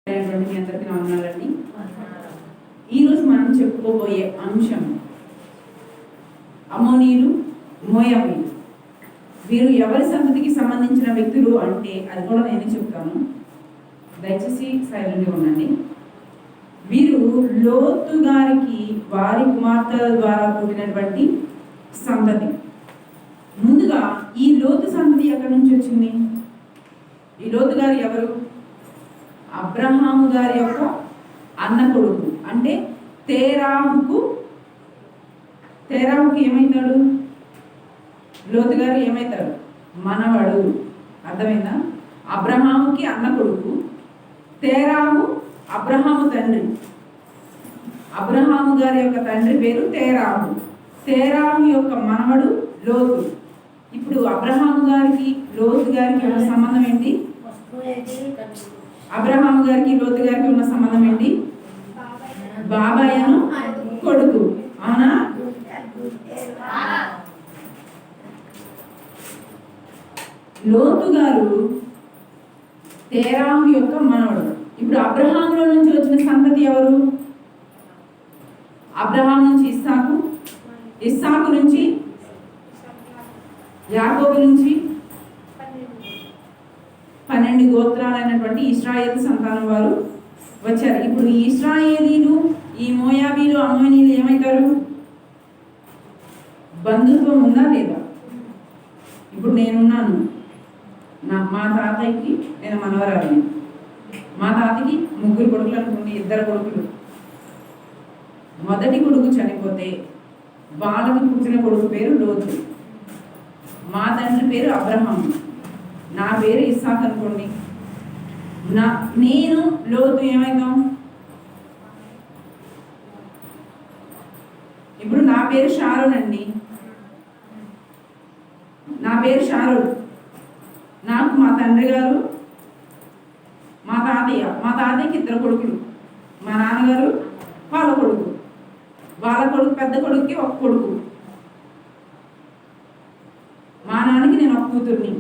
మీ అందరికీ వందనాలండి. ఈరోజు మనం చెప్పుకోబోయే అంశం అమ్మోనీయులు, మోయాబీలు. వీరు ఎవరి సంతతికి సంబంధించిన వ్యక్తులు అంటే అది కూడా నేనే చెప్తాను, దయచేసి సైలెంట్గా ఉండండి. వీరు లోతు గారికి వారి కుమార్తెల ద్వారా పుట్టినటువంటి సంతతి. ముందుగా ఈ లోతు సంతతి ఎక్కడి నుంచి వచ్చింది? ఈ లోతు గారు ఎవరు? అబ్రహాము గారి యొక్క అన్న కొడుకు. అంటే తేరాముకు ఏమవుతాడు? లోతు గారు ఏమవుతాడు? మనవడు. అర్థమైందా? అబ్రహాముకి అన్న కొడుకు. తేరాము అబ్రహాము తండ్రి. అబ్రహాము గారి యొక్క తండ్రి పేరు తేరాము. తేరాము యొక్క మనవడు లోతు. ఇప్పుడు అబ్రహాము గారికి లోతు గారికి ఉన్న సంబంధం ఏంటి? అబ్రహాము గారికి లోతు గారికి ఉన్న సంబంధం ఏంటి? బాబాయను కొడుకు. అవునా? లోతు గారు తేరాము యొక్క మనవడు. ఇప్పుడు అబ్రహాములో నుంచి వచ్చిన సంతతి ఎవరు? అబ్రహాం నుంచి ఇస్సాకు, ఇస్సాకు నుంచి యాకోబు నుంచి 12 గోత్రాలైనటువంటి ఇశ్రాయేలు సంతానం వారు వచ్చారు. ఇప్పుడు ఈ ఇశ్రాయేలీలు, ఈ మోయాబీలు, అమ్మోనీయులు ఏమవుతారు? బంధుత్వం ఉందా లేదా? ఇప్పుడు నేనున్నాను, మా తాతయ్యకి నేను మనవరాలిని. మా తాతకి 3 కొడుకులు అనుకోండి, 2 కొడుకులు. మొదటి కొడుకు చనిపోతే వాళ్ళకి పుట్టిన కొడుకు పేరు లోతు. మా తండ్రి పేరు అబ్రహాం, నా పేరు ఇస్సాక్ అనుకోండి. నేను లోతు ఏమైతాం? ఇప్పుడు నా పేరు షారోన్ అండి, నా పేరు షారోన్. నాకు మా తండ్రి గారు, మా తాతయ్యకి 2 కొడుకులు. మా నాన్నగారు వాళ్ళ కొడుకు, పెద్ద కొడుకుకి 1 కొడుకు. మా నాన్నకి నేను 1 కూతుర్ని.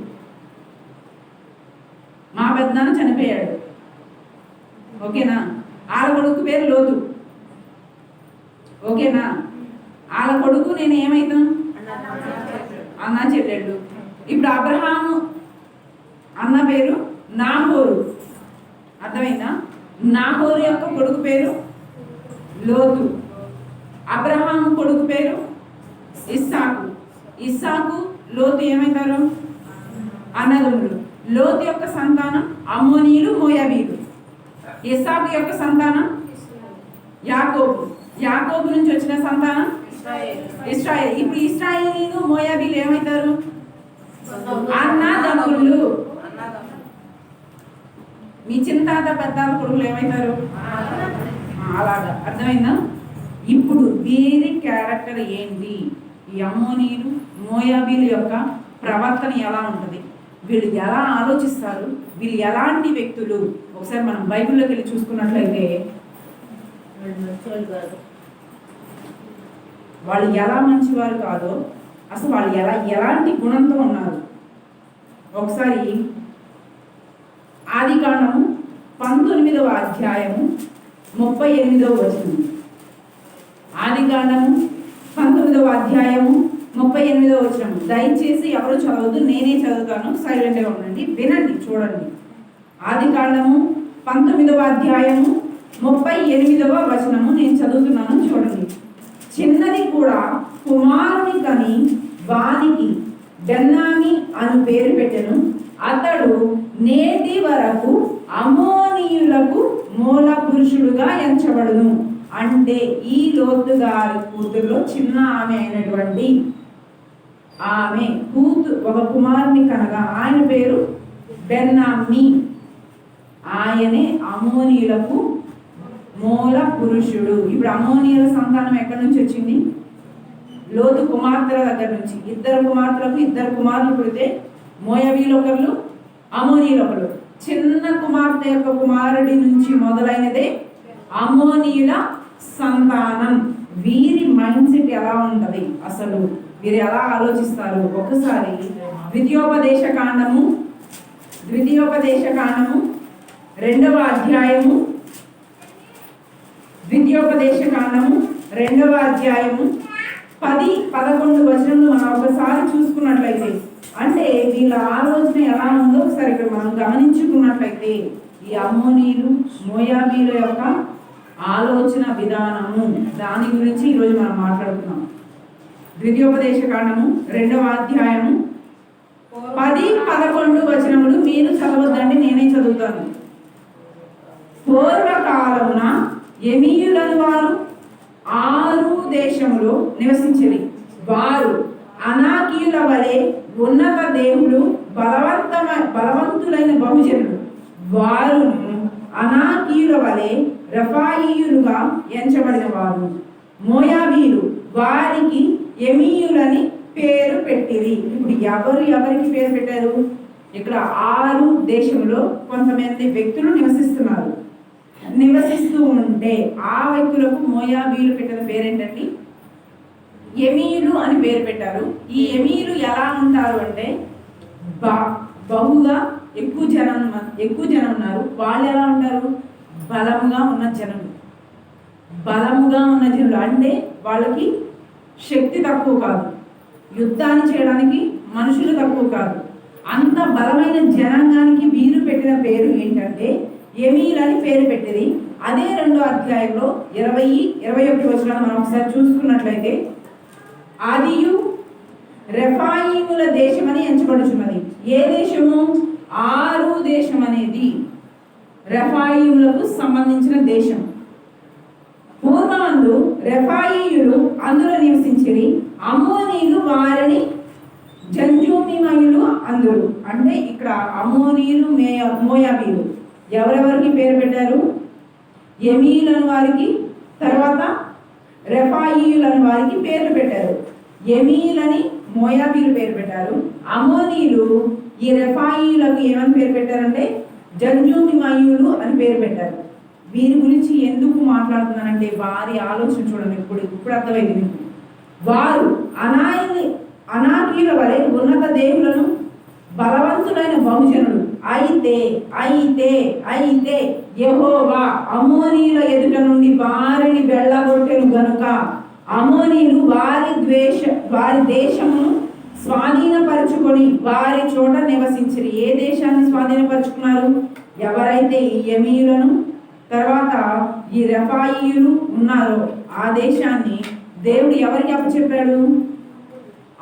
మా పెద్దనాన్న చనిపోయాడు, ఓకేనా? వాళ్ళ కొడుకు పేరు లోతు, ఓకేనా? వాళ్ళ కొడుకు నేను ఏమైతాం? అన్నా చెల్లెళ్ళు. ఇప్పుడు అబ్రహాము అన్న పేరు నాహోరు. అర్థమైందా? నాహోరు యొక్క కొడుకు పేరు లోతు. అబ్రహాము కొడుకు పేరు ఇస్సాకు. ఇస్సాకు లోతు ఏమవుతారు? అన్నదమ్ములు. లోతు యొక్క సంతానం అమ్మోనీయులు, మోయాబీలు. ఇస్సాకు యొక్క సంతానం యాకోబు. యాకోబు నుంచి వచ్చిన సంతానం ఇశ్రాయేల్. ఇప్పుడు ఇశ్రాయేలీలు, మోయాబీలు ఏమవుతారు? అన్నదమ్ములు. మీ చింతాత పెద్దాత కొడుకులు ఏమవుతారు? అలాగా. అర్థమైందా? ఇప్పుడు వీరి క్యారెక్టర్ ఏంటి? ఈ అమ్మోనీయులు, మోయాబీలు యొక్క ప్రవర్తన ఎలా ఉంటుంది? వీళ్ళు ఎలా ఆలోచిస్తారు? వీళ్ళు ఎలాంటి వ్యక్తులు? ఒకసారి మనం బైబిల్లోకి వెళ్ళి చూసుకున్నట్లయితే వాళ్ళు ఎలా మంచివారు కాదో, అసలు వాళ్ళు ఎలాంటి గుణంతో ఉన్నారు ఒకసారి ఆదికాండము 19వ అధ్యాయము 38వ వచనం. ఆదికాండము 19వ అధ్యాయము 38వ వచనం. దయచేసి ఎవరు చదవద్దు, నేనే చదువుతాను, సైలెంట్గా ఉండండి, వినండి, చూడండి. ఆదికాండము 19వ అధ్యాయము 38వ వచనము నేను చదువుతున్నాను, చూడండి. చిన్నది కూడా కుమారుని కని వానికి బెన్నామి అని పేరు పెట్టెను. అతడు నేటి వరకు అమ్మోనీయులకు మూల పురుషుడుగా ఎంచబడును. అంటే ఈ లోతు గారి కూతురులో చిన్న ఆమె అయినటువంటి ఆమె ఒక కుమారుని కనగా ఆయన పేరు బెన్నామి. ఆయనే అమ్మోనీయులకు మూల పురుషుడు. ఇప్పుడు అమ్మోనీయుల సంతానం ఎక్కడి నుంచి వచ్చింది? లోతు కుమార్తెల దగ్గర నుంచి. 2 కుమార్తెలకు 2 కుమారులు పుడితే మోయాబీలు ఒకరు, అమ్మోనీయులు ఒకరు. చిన్న కుమార్తె యొక్క కుమారుడి నుంచి మొదలైనదే అమ్మోనీయుల సంతానం. వీరి మైండ్ సెట్ ఎలా ఉంటది? అసలు వీరు ఎలా ఆలోచిస్తారు? ఒకసారి ద్వితీయోపదేశ కాండము 2వ అధ్యాయము, ద్వితీయోపదేశ కాండము 2వ అధ్యాయము 10-11 వచనంలో మనం ఒకసారి చూసుకున్నట్లయితే, అంటే వీళ్ళ ఆలోచన ఎలా ఉందో ఒకసారి ఇక్కడ మనం గమనించుకున్నట్లయితే, ఈ అమ్మోనీలు మోయాబీల యొక్క ఆలోచన విధానము, దాని గురించి ఈరోజు మనం మాట్లాడుతున్నాం. ద్వితీయోపదేశ కాండము 2వ అధ్యాయము 10-11 వచనములు మీరు చదవద్దండి, నేనే చదువుతాను. పూర్వకాలమున ఎమీయులను వారు 6 దేశములో నివసించిరి. వారు అనాకీయుల వలె ఉన్నత దేవుడు, బలవంతులైన బహుజనులు. వారును అనాకీయుల వలె రెఫాయీయులుగా ఎంచబడిన వారు. మోయాబీలు వారికి ఎమీయులని పేరు పెట్టిరి. ఇప్పుడు ఎవరికి పేరు పెట్టారు? ఇక్కడ 6 దేశంలో కొంతమంది వ్యక్తులు నివసిస్తూ ఉంటే ఆ వ్యక్తులకు మోయాబీలు పెట్టిన పేరేంటండి? ఎమీయులు అని పేరు పెట్టారు. ఈ ఎమీయులు ఎలా ఉంటారు అంటే బహుగా ఎక్కువ జనం ఉన్నారు. వాళ్ళు ఎలా ఉంటారు? బలముగా ఉన్న జనులు అంటే వాళ్ళకి శక్తి తక్కువ కాదు, యుద్ధాన్ని చేయడానికి మనుషులు తక్కువ కాదు. అంత బలమైన జనాంగానికి వీరు పెట్టిన పేరు ఏంటంటే ఎమీయులు అని పేరు పెట్టింది. అదే 2వ అధ్యాయంలో 20-21 వచనాలు మనం ఒకసారి చూసుకున్నట్లయితే, ఆదియు రెఫాయీముల దేశమని ఎంచబడుచున్నది. ఏ దేశము? 6 దేశం అనేది రెఫాయీములకు సంబంధించిన దేశం. పూర్వమందు రెఫాయీయులు అందులో నివసించిరి. అమ్మోనీలు వారిని జంజూమిమయులు అందురు. అంటే ఇక్కడ అమ్మోనీలు మోయాబీలు ఎవరెవరికి పేరు పెట్టారు? ఎమీయులను వారికి, తర్వాత రెఫాయీయులను వారికి పేర్లు పెట్టారు. ఎమీయులని మోయాబీలు పేరు పెట్టారు. అమ్మోనీలు ఈ రెఫాయీయులకు ఏమని పేరు పెట్టారంటే జంజూమిమయులు అని పేరు పెట్టారు. వీరి గురించి ఎందుకు మాట్లాడుతున్నానంటే వారి ఆలోచన చూడండి. ఇప్పుడు అర్థమైంది మీకు. వారు అనాకీయుల వలె ఉన్నత దేవులను, బలవంతులైన బహుజనులు. అయితే యెహోవా అమ్మోనీయుల ఎదుట నుండి వారిని వెళ్ళగొట్టెను గనుక అమ్మోనీయులు వారి దేశమును స్వాధీనపరుచుకొని వారి చోట నివసించిరి. ఏ దేశాన్ని స్వాధీనపరుచుకున్నారు? ఎవరైతే ఈ ఎమీయులను తర్వాత ఈ రెఫాయీయులు ఉన్నారో ఆ దేశాన్ని దేవుడు ఎవరికి అప్పచెప్పాడు?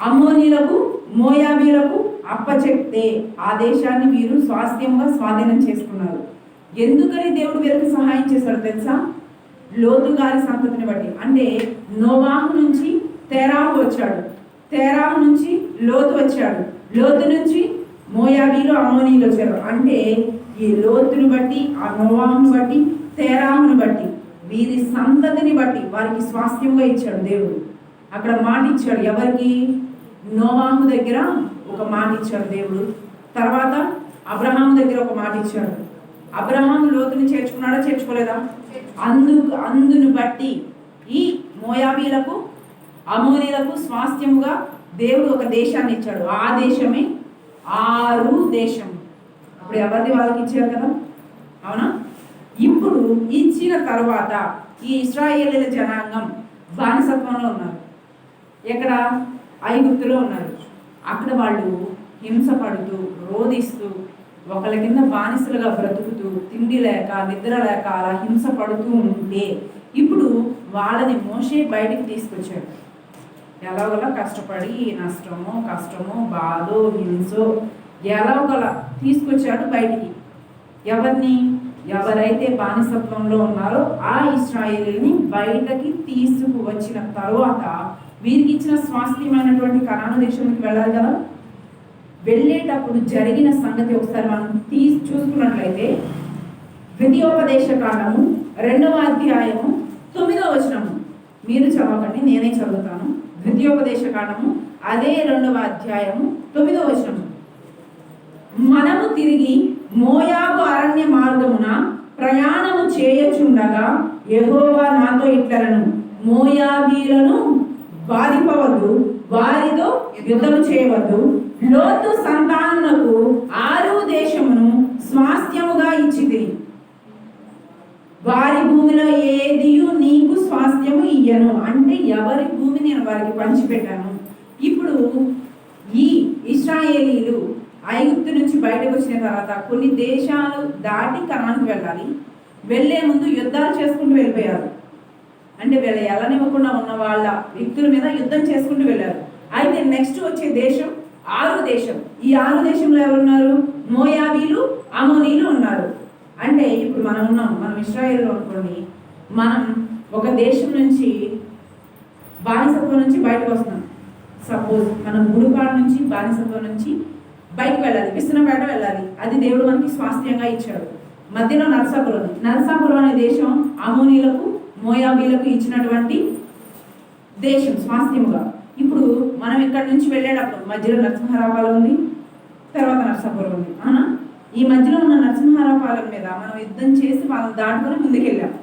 అమ్మోనీయులకు, మోయాబీలకు అప్పచెప్తే ఆ దేశాన్ని వీరు స్వాధీనం చేసుకున్నారు. ఎందుకని దేవుడు వీరికి సహాయం చేశాడు తెలుసా? లోతు గారి సంతతిని బట్టి. అంటే నోవాహు నుంచి తెరాహు వచ్చాడు, తెరాహు నుంచి లోతు వచ్చాడు, లోతు నుంచి మోయాబీలు, అమ్మోనీయులు వచ్చారు. అంటే ఈ లోతుని బట్టి, ఆ నోవాహుని బట్టి, తెరాహుని బట్టి, వీరి సంతతిని బట్టి వారికి స్వాస్థ్యంగా ఇచ్చాడు దేవుడు. అక్కడ మాట ఇచ్చాడు. ఎవరికి? నోవాహు దగ్గర ఒక మాట ఇచ్చాడు దేవుడు. తర్వాత అబ్రహాం దగ్గర ఒక మాట ఇచ్చాడు. అబ్రహాం లోతుని చేర్చుకున్నాడా? చేర్చుకోలేదా? అందును బట్టి ఈ మోయాబీలకు, అమోనీలకు స్వాస్థ్యముగా దేవుడు ఒక దేశాన్ని ఇచ్చాడు. ఆ దేశమే 6 దేశం. అప్పుడు ఎవరిది వాళ్ళకి ఇచ్చారు కదా, అవునా? ఇప్పుడు ఇచ్చిన తర్వాత ఈ ఇశ్రాయేలీల జనాంగం బానిసత్వంలో ఉన్నారు. ఎక్కడ? ఐగుప్తులో ఉన్నారు. అక్కడ వాళ్ళు హింసపడుతూ, రోధిస్తూ, ఒకళ్ళ కింద బానిసలుగా బ్రతుకుతూ, తిండి లేక, నిద్ర లేక అలా హింసపడుతూ ఉంటే ఇప్పుడు వాళ్ళని మోషే బయటికి తీసుకొచ్చాడు. ఎలాగోలా కష్టపడి కష్టమో బాధో హింసో ఎలాగోలా తీసుకొచ్చాడు బయటికి. ఎవరైతే బానిసత్వంలో ఉన్నారో ఆ ఇశ్రాయేలీని బయటకి తీసుకువచ్చిన తరువాత వీరికి ఇచ్చిన స్వాస్థ్యమైనటువంటి కనాను దేశానికి వెళ్ళాలి కదా. వెళ్ళేటప్పుడు జరిగిన సంగతి ఒకసారి మనం చూసుకున్నట్లయితే, ద్వితీయోపదేశ కాండము 2వ అధ్యాయము 9వ వచనము. మీరు చదవకండి, నేనే చదువుతాను. ద్వితీయోపదేశ కాండము అదే 2వ అధ్యాయము 9వ వచనము. మనము తిరిగి మోయాబు అరణ్య మార్గమున ప్రయాణము చేయచుండగా యెహోవా నాతో ఇట్లనెను, మోయాబీలను బాధింపవద్దు, వారితో యుద్ధము చేయవద్దు. లోతు సంతానమునకు 6 దేశమును స్వాస్థ్యముగా ఇచ్చితిని. వారి భూమిలో ఏదియు నీకు స్వాస్థ్యము ఇయ్యను. అంటే ఎవరి భూమి నేను వారికి పంచిపెట్టాను. ఇప్పుడు ఈ ఇశ్రాయేలీలు ఐగుప్తు నుంచి బయటకు వచ్చిన తర్వాత కొన్ని దేశాలు దాటి కనానికి వెళ్ళాలి. వెళ్ళే ముందు యుద్ధాలు చేసుకుంటూ వెళ్ళిపోయారు. అంటే వీళ్ళ ఎలనివ్వకుండా ఉన్న వాళ్ళ వ్యక్తుల మీద యుద్ధం చేసుకుంటూ వెళ్ళారు. అయితే నెక్స్ట్ వచ్చే దేశం 6 దేశం. ఈ 6 దేశంలో ఎవరున్నారు? మోయాబీలు, అమోనీలు ఉన్నారు. అంటే ఇప్పుడు మనం ఉన్నాం, మనం ఇశ్రాయేల్లో అనుకోండి, మనం ఒక దేశం నుంచి బానిసత్వం నుంచి బయటకు వస్తున్నాం. సపోజ్ మనం గుడిపాడు నుంచి బానిసత్వం నుంచి బయటకు వెళ్ళాలి, విస్తనపేట వెళ్ళాలి. అది దేవుడు మనకి స్వాస్థ్యంగా ఇచ్చాడు. మధ్యలో నరసాపురం అనే దేశం అమోనీలకు, మోయాబీలకు ఇచ్చినటువంటి దేశం స్వాస్థ్యముగా. ఇప్పుడు మనం ఇక్కడ నుంచి వెళ్ళేటప్పుడు మధ్యలో నరసింహారాపాలెం ఉంది, తర్వాత నరసాపురం ఉంది. అవునా? ఈ మధ్యలో ఉన్న నరసింహారాపాలెం మీద మనం యుద్ధం చేసి వాళ్ళని దాటుకొని ముందుకెళ్ళాం.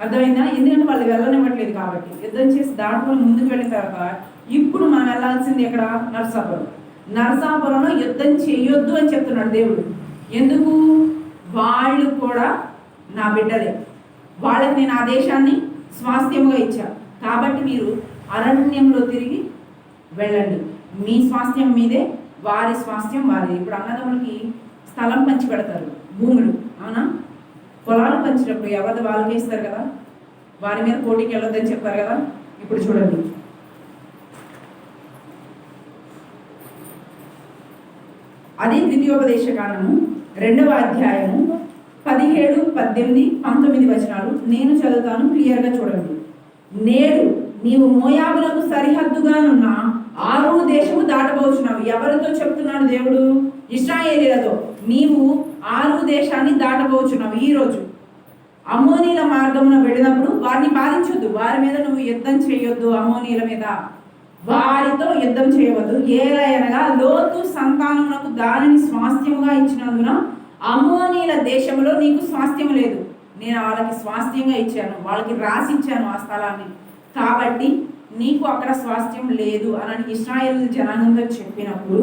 అర్థమైందా? ఎందుకంటే వాళ్ళు వెళ్ళనివ్వట్లేదు కాబట్టి యుద్ధం చేసి దాటుకొని ముందుకు వెళ్ళిన తర్వాత ఇప్పుడు మనం వెళ్ళాల్సింది ఎక్కడ? నరసాపురంలో యుద్ధం చేయొద్దు అని చెప్తున్నాడు దేవుడు. ఎందుకు? వాళ్ళు కూడా నా బిడ్డలే, వాళ్ళకి నేను ఆ దేశాన్ని స్వాస్థ్యముగా ఇచ్చా. కాబట్టి మీరు అరణ్యంలో తిరిగి వెళ్ళండి, మీ స్వాస్థ్యం మీదే, వారి స్వాస్థ్యం వారి. ఇప్పుడు అన్నదమ్ములకి స్థలం పంచి పెడతారు, భూములు. అవునా? పొలాలు పంచినప్పుడు ఎవరిది వాళ్ళకే ఇస్తారు కదా, వారి మీద పోటీకి వెళ్ళొద్దని చెప్పారు కదా. ఇప్పుడు చూడండి, అదే ద్వితీయోపదేశ కాండము 2వ అధ్యాయము 17, 18, 19 వచనాలు నేను చదువుతాను, క్లియర్గా చూడండి. నేడు నీవు మోయాబులకు సరిహద్దుగానున్న 6 దేశము దాటబోచున్నావు. ఎవరితో చెప్తున్నాడు దేవుడు? ఇశ్రాయేలీలతో. నీవు 6 దేశాన్ని దాటబోచున్నావు. ఈరోజు అమ్మోనీల మార్గమున వెళ్ళినప్పుడు వారిని బాధించొద్దు, వారి మీద నువ్వు యుద్ధం చేయొద్దు. అమ్మోనీల మీద వారితో యుద్ధం చేయవద్దు. ఏలయనగా లోతు సంతానమునకు దానిని స్వాస్థ్యముగా ఇచ్చినందున అమ్మోనీల దేశంలో నీకు స్వాస్థ్యం లేదు, నేను వాళ్ళకి స్వాస్థ్యంగా ఇచ్చాను, వాళ్ళకి రాసి ఇచ్చాను ఆ స్థలాన్ని, కాబట్టి నీకు అక్కడ స్వాస్థ్యం లేదు అని ఇశ్రాయేల్ జనాంగంతో చెప్పినప్పుడు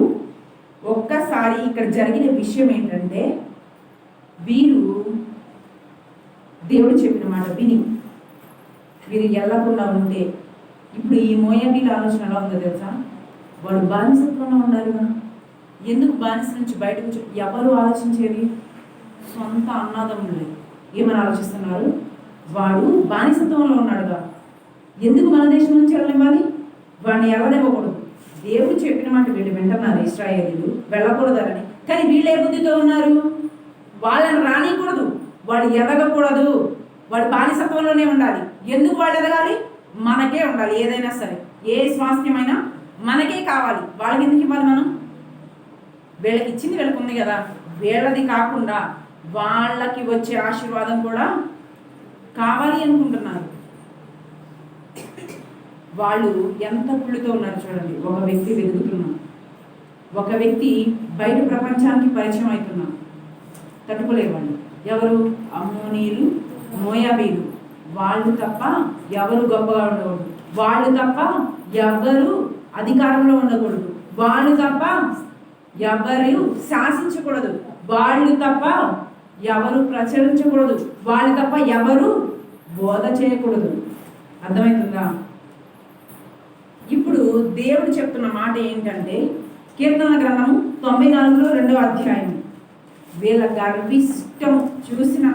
ఒక్కసారి ఇక్కడ జరిగిన విషయం ఏంటంటే, వీరు దేవుడు చెప్పిన మాట విని వీరు వెళ్ళకుండా ఉంటే, ఇప్పుడు ఈ మోయాబీల ఆలోచన ఎలా ఉందో తెలుసా? వాడు బానిసత్వంలో ఉండాలిగా. ఎందుకు బానిస నుంచి బయటకు ఎవరు ఆలోచించేది? సొంత అన్నదమ్ములే ఏమని ఆలోచిస్తున్నారు? వాడు బానిసత్వంలో ఉన్నాడుగా, ఎందుకు మన దేశం నుంచి వెళ్ళనివ్వాలి? వాడిని వెళ్ళనివ్వకూడదు. దేవుడు చెప్పిన మాట వీళ్ళు వింటున్నారు ఇశ్రాయేలీలు, వెళ్ళకూడదని. కానీ వీళ్ళు ఏ బుద్ధితో ఉన్నారు? వాళ్ళని రానియకూడదు, వాడు ఎదగకూడదు, వాడు బానిసత్వంలోనే ఉండాలి. ఎందుకు వాడు ఎదగాలి? మనకే ఉండాలి. ఏదైనా సరే, ఏ స్వాస్థ్యమైనా మనకే కావాలి. వాళ్ళకి ఎందుకు ఇవ్వాలి? మనం వీళ్ళకి ఇచ్చింది వీళ్ళకి ఉంది కదా, వీళ్ళది కాకుండా వాళ్ళకి వచ్చే ఆశీర్వాదం కూడా కావాలి అనుకుంటున్నారు. వాళ్ళు ఎంత కుళ్ళుతో ఉన్నారు చూడండి. ఒక వ్యక్తి వెతుకుతున్నాం, ఒక వ్యక్తి బయట ప్రపంచానికి పరిచయం అవుతున్నాం, తట్టుకోలేవాళ్ళు. ఎవరు? అమ్మోనీలు, మోయాబీలు. వాళ్ళు తప్ప ఎవరు గొప్పగా ఉండకూడదు, వాళ్ళు తప్ప ఎవరు అధికారంలో ఉండకూడదు, వాళ్ళు తప్ప ఎవరు శాసించకూడదు, వాళ్ళు తప్ప ఎవరు ప్రచురించకూడదు, వాళ్ళు తప్ప ఎవరు బోధ చేయకూడదు. అర్థమవుతుందా? ఇప్పుడు దేవుడు చెప్తున్న మాట ఏంటంటే, కీర్తన గ్రంథము 94లో 2వ అధ్యాయం. వీళ్ళ గర్విష్టం చూసిన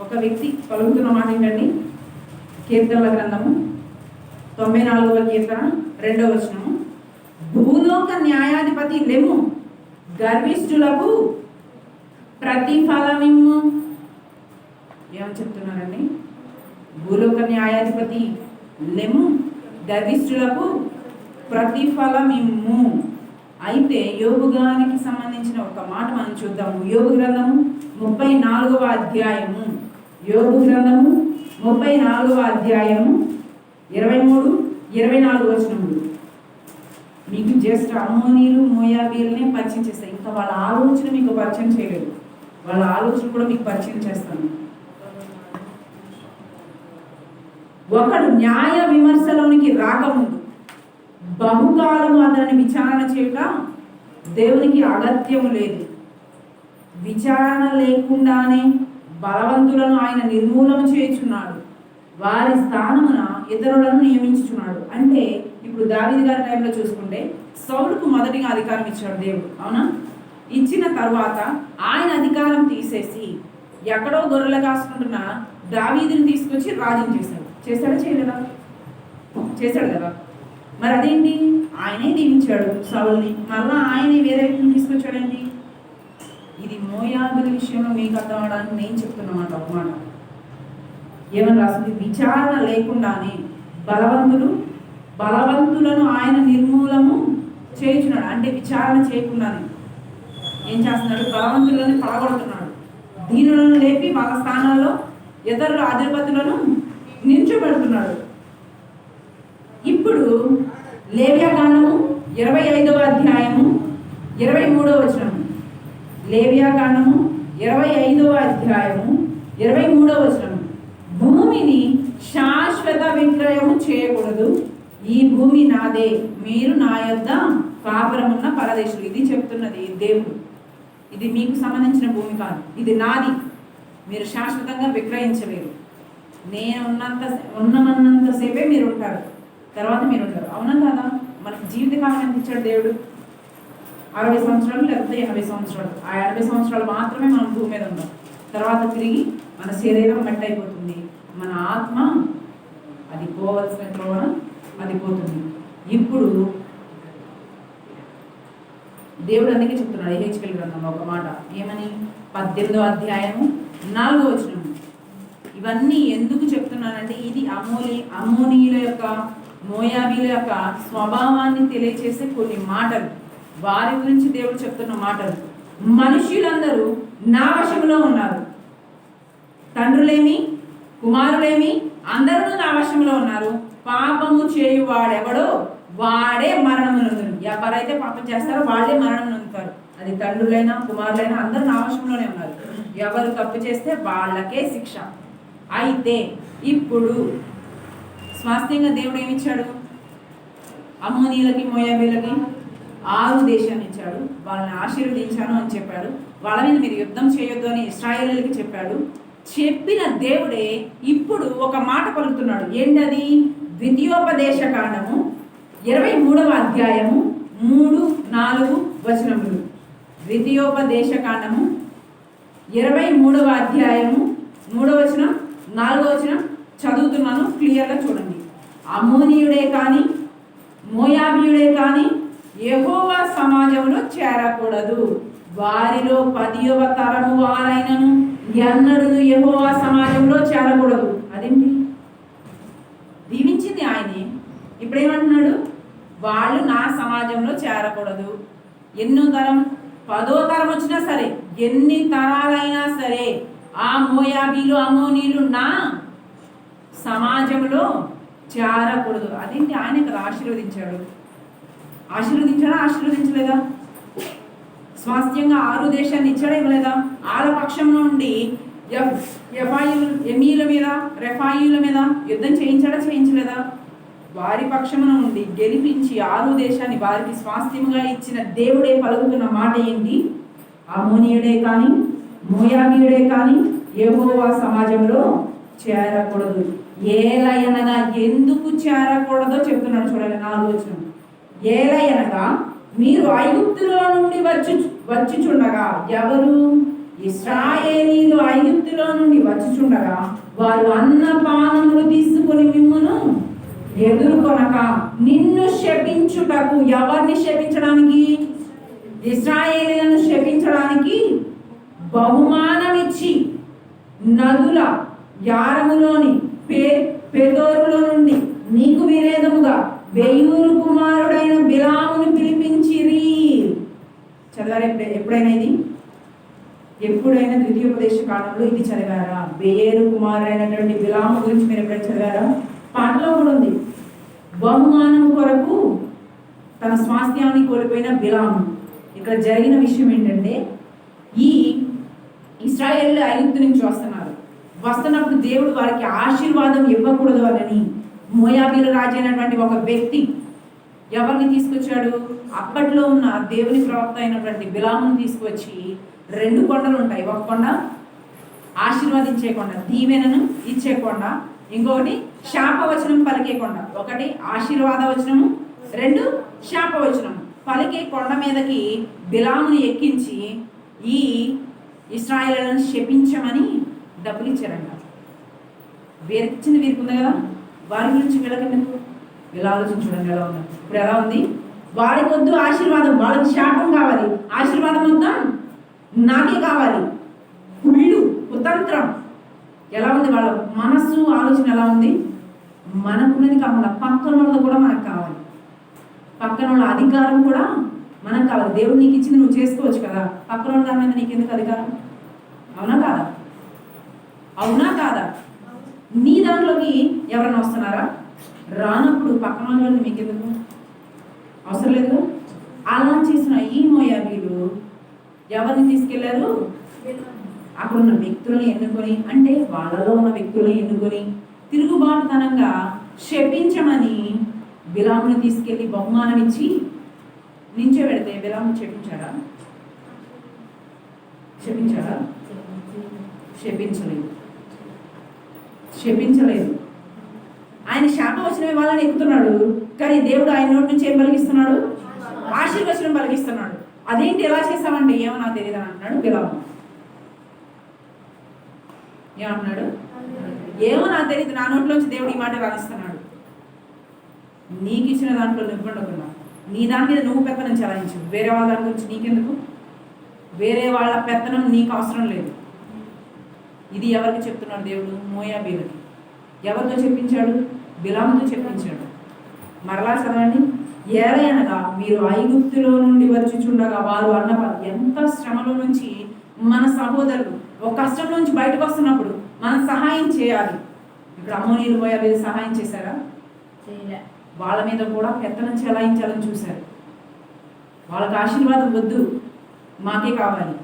ఒక వ్యక్తి పలుకుతున్న మాట ఏంటండి? కీర్తనల గ్రంథము 94వ కీర్తన 2వ వచనము. భూలోక న్యాయాధిపతి లెమ్ము, గర్విష్ఠులకు ప్రతిఫలమిమ్ము. ఏమని చెప్తున్నారండి? భూలోక న్యాయాధిపతి లెమ్ము, గర్విష్ఠులకు ప్రతిఫలమిమ్ము. అయితే యోబు గ్రంథానికి సంబంధించిన ఒక మాట మనం చూద్దాము. యోబు గ్రంథము 34వ అధ్యాయము. యోబు గ్రంథము 34వ అధ్యాయము 23, 24 వచనములు. మీకు జస్ట్ అమ్మోనీలు, మోయాబీలనే పరిచయం చేస్తాయి. ఇంకా వాళ్ళ ఆలోచన మీకు పరిచయం చేయలేదు. వాళ్ళ ఆలోచన కూడా మీకు పరిచయం చేస్తాను. ఒకడు న్యాయ విమర్శలోనికి రాకముందు బహుకాలము అతనిని విచారణ చేయుట దేవునికి అగత్యము లేదు. విచారణ లేకుండానే బలవంతులను ఆయన నిర్మూలన చేయుచున్నాడు, వారి స్థానమున ఇతరులను నియమించుచున్నాడు. అంటే ఇప్పుడు దావీదు గారి టైంలో చూసుకుంటే సౌలుకు మొదటిగా అధికారం ఇచ్చాడు దేవుడు, అవునా? ఇచ్చిన తర్వాత ఆయన అధికారం తీసేసి ఎక్కడో గొర్రెలు కాసుకుంటున్న దావీదుని తీసుకొచ్చి రాజుని చేశాడా చేయలేదా? చేశాడు కదా. మరి అదేంటి, ఆయనే దీవించాడు సౌలుని, మళ్ళా ఆయనే వేరే వ్యక్తిని తీసుకొచ్చాడండి. ఇది మోయాబుల విషయంలో మీకు అర్థం అవడానికి నేను చెప్తున్నమాట. ఒక మాట ఏమని రాసింది, విచారణ లేకుండానే బలవంతులను ఆయన నిర్మూలము చేయుచున్నాడు. అంటే విచారణ చేయకుండానే ఏం చేస్తున్నాడు, బలవంతులను పడగొడుతున్నాడు, దీనులను లేపి వాళ్ళ స్థానాల్లో ఇతరుల అధిపతులను నిల్చోబెడుతున్నాడు. ఇప్పుడు లేవ్యాకాండము 25వ అధ్యాయము 23వ వచనము, లేవ్యాకాండము 25వ అధ్యాయము 23వ వచనము, భూమిని శాశ్వత విక్రయము చేయకూడదు, ఈ భూమి నాదే, మీరు నా యొద్ద కాపురమున్న పరదేశులు. ఇది చెప్తున్నది దేవుడు. ఇది మీకు సంబంధించిన భూమి కాదు, ఇది నాది, మీరు శాశ్వతంగా విక్రయించలేరు. నేను ఉన్నంతసేపే మీరు ఉంటారు, తర్వాత మీరు ఉంటారు. అవునా కదా? మనకి జీవితకాలం ఎంత ఇచ్చాడు దేవుడు? 60 సంవత్సరాలు లేకపోతే 80 సంవత్సరాలు. ఆ 80 సంవత్సరాలు మాత్రమే మనం భూమి మీద ఉన్నాం. తర్వాత తిరిగి మన శరీరం మట్టి అయిపోతుంది, మన ఆత్మ అది పోవలసిన త్రోవన అది పోతుంది. ఇప్పుడు దేవుడు అందుకే చెప్తున్నాడు యెహెజ్కేలు గ్రంథంలో ఒక మాట, ఏమని? 18వ అధ్యాయము 4వ వచనం. ఇవన్నీ ఎందుకు చెప్తున్నానంటే ఇది అమ్మోనీయుల యొక్క, మోయాబీల యొక్క స్వభావాన్ని తెలియచేసే కొన్ని మాటలు, వారి గురించి దేవుడు చెప్తున్న మాటలు. మనుష్యులందరూ నా వశంలో ఉన్నారు, తండ్రులేమి కుమారులేమి అందరూ నా వశంలో ఉన్నారు, పాపము చేయువాడెవడో వాడే మరణము నొందును. ఎవరైతే పాపం చేస్తారో వాళ్ళే మరణం నొందుతారు. అది తండ్రులైనా కుమారులైనా అందరూ నా వశంలోనే ఉన్నారు. ఎవరు తప్పు చేస్తే వాళ్ళకే శిక్ష. అయితే ఇప్పుడు స్వాస్థ్యంగా దేవుడు ఏమిచ్చాడు? అమ్మోనీయులకి మోయాబీలకి 6 దేశాన్ని ఇచ్చాడు. వాళ్ళని ఆశీర్వదించాను అని చెప్పాడు. వాళ్ళ మీద మీరు యుద్ధం చేయొద్దు అని ఇశ్రాయేలీయులకి చెప్పాడు. చెప్పిన దేవుడే ఇప్పుడు ఒక మాట పలుకుతున్నాడు. ఏంటది? ద్వితీయోపదేశ కాండము 23వ అధ్యాయము 3-4 వచనములు. ద్వితీయోపదేశ కాండము 23వ అధ్యాయము 3వ వచనం 4వ వచనం చదువుతున్నాను, క్లియర్గా చూడండి. అమ్మోనీయుడే కానీ మోయాబీయుడే కానీ యెహోవా సమాజంలో చేరకూడదు, వారిలో 10వ తరము వారైనను ఎన్నడూ యెహోవా సమాజంలో చేరకూడదు. అదేంటి? దీవించింది ఆయనే, ఇప్పుడేమంటున్నాడు? వాళ్ళు నా సమాజంలో చేరకూడదు. ఎన్నో తరం, 10వ తరం వచ్చినా సరే, ఎన్ని తరాలైనా సరే ఆ మోయాబీలు అమ్మోనీయులు నా సమాజంలో చేరకూడదు. అదేంటి? ఆయన ఇక్కడ ఆశీర్వదించాడు. ఆశీర్వదించలేదా? స్వాస్థ్యంగా 6 దేశాన్ని ఇచ్చాడా ఇవ్వలేదా? వాళ్ళ పక్షం నుండి ఎమీల మీద రెఫాయిల మీద యుద్ధం చేయించలేదా? వారి పక్షమున నుండి గెలిపించి 6 దేశాన్ని వారికి స్వాస్థ్యముగా ఇచ్చిన దేవుడే పలుకుతున్న మాట ఏంటి? అమ్మోనీయుడే కానీ మోయాబీయుడే కానీ యెహోవా సమాజంలో చేరకూడదు. ఏలయనగా ఎందుకు చేరకూడదో చెప్తున్నాడు చూడండి, 4వ వచనం. ఏలయనగా మీరు ఐగుప్తులో నుండి వచ్చుచుండగా, ఎవరు? ఇశ్రాయేలీయులు ఐగుప్తులో నుండి వచ్చుచుండగా వారు అన్నపానములు తీసుకుని మిమ్మును ఎదుర్కొనక నిన్ను శపించుటకు. ఎవరిని శపించడానికి? ఇశ్రాయేలీయులను శపించడానికి బహుమానం ఇచ్చి నదుల యారములోని పెదోరులో నుండి నీకు విరేదముగా బెయోరు కుమారుడైన బిలామును పిలిపించిరి. చదివారా ఎప్పుడైనా ఇది? ఎప్పుడైనా ద్వితీయోపదేశ కాలంలో ఇది చదివారా? బెయోరు కుమారుడైనటువంటి బిలాము గురించి మీరు ఎప్పుడైనా చదివారా? పాటలో కూడా ఉంది. బహుమానం కొరకు తన స్వాస్థ్యాన్ని కోల్పోయిన బిలాము. ఇక్కడ జరిగిన విషయం ఏంటంటే, ఈ ఇశ్రాయేలు ఐగుప్తు నుంచి వస్తున్నప్పుడు దేవుడు వారికి ఆశీర్వాదం ఇవ్వకూడదు అని మోయాబీల రాజు అయినటువంటి ఒక వ్యక్తి ఎవరిని తీసుకొచ్చాడు? అప్పట్లో ఉన్న దేవుని ప్రవక్త అయినటువంటి బిలామును తీసుకొచ్చి 2 కొండలు ఉంటాయి. ఒక కొండ ఆశీర్వదించేయకుండా, దీవెనను ఇచ్చేయకుండా, ఇంకొకటి శాపవచనం పలికేయకుండా. ఒకటి ఆశీర్వాద వచనము, రెండు శాపవచనము. పలికే కొండ మీదకి బిలాముని ఎక్కించి ఈ ఇశ్రాయేలులను శపించమని డబ్బులు ఇచ్చారంట. వీరికిచ్చింది వీరికి ఉంది కదా, వారి గురించి వీళ్ళకెందుకు? వీళ్ళ ఆలోచన చూడండి ఎలా ఉంది. ఇప్పుడు ఎలా ఉంది? వారికి వద్దు ఆశీర్వాదం, వాళ్ళకి శాపం కావాలి. ఆశీర్వాదం మొత్తం నాకే కావాలి. కుళ్ళు, కుతంత్రం ఎలా ఉంది వాళ్ళ మనస్సు, ఆలోచన ఎలా ఉంది? మనకున్నది కాకుండా పక్కన వాళ్ళది కూడా మనకు కావాలి. పక్కన వాళ్ళ అధికారం కూడా మనకు కావాలి. దేవుడు నీకు ఇచ్చింది నువ్వు చేసుకోవచ్చు కదా, పక్కన వాళ్ళ దాని మీద నీకెందుకు అధికారం? అవునా కాదా? అవునా కాదా? నీ దాంట్లోకి ఎవరైనా వస్తున్నారా? రానప్పుడు పక్కన వాళ్ళని మీకెందుకు? అవసరం లేదు. అలా చేసిన ఈ మోయాబీలు ఎవరిని తీసుకెళ్లారు? అక్కడ ఉన్న వ్యక్తులను ఎన్నుకొని, అంటే వాళ్ళలో ఉన్న వ్యక్తులను ఎన్నుకొని తిరుగుబాటుతనంగా శపించమని బిలాముని తీసుకెళ్లి బహుమానం ఇచ్చి నించోబెడితే బిలాము శపించాడా? శపించాడా? శపించలేదు. ఆయన శాపవచనం ఇవ్వాలని ఎక్కుతున్నాడు, కానీ దేవుడు ఆయన నోటి నుంచి ఏం పలికిస్తున్నాడు? ఆశీర్వచనం పలికిస్తున్నాడు. అదేంటి ఎలా చేస్తామంటే ఏమో నాకు తెలియదు అని అంటున్నాడు బిలాము. ఏమంటున్నాడు? ఏమో నాకు తెలియదు, నా నోట్లోంచి దేవుడు ఈ మాట రాణిస్తున్నాడు. నీకు ఇచ్చిన దాంట్లో నివ్వండకుండా నీ దాని మీద నువ్వు పెత్తనం చెలాయించు. వేరే వాళ్ళ దాని గురించి నీకెందుకు? వేరే వాళ్ళ పెత్తనం నీకు అవసరం లేదు. ఇది ఎవరికి చెప్తున్నాడు దేవుడు? మోయాబీలకి. ఎవరితో చెప్పించాడు? బిలాముతో చెప్పించాడు. మరలా చదవండి. ఏలయనగా మీరు ఐగుప్తులో నుండి వచ్చుచుండగా వారు అన్న ఎంత శ్రమలో నుంచి మన సహోదరులు ఒక కష్టం నుంచి బయటకు వస్తున్నప్పుడు మనం సహాయం చేయాలి. ఇప్పుడు అమ్మోనీయులు మోయాబీలు సహాయం చేశారా? వాళ్ళ మీద కూడా పెత్తనం చెలాయించాలని చూశారు. వాళ్ళకి ఆశీర్వాదం వద్దు, మాకే కావాలి,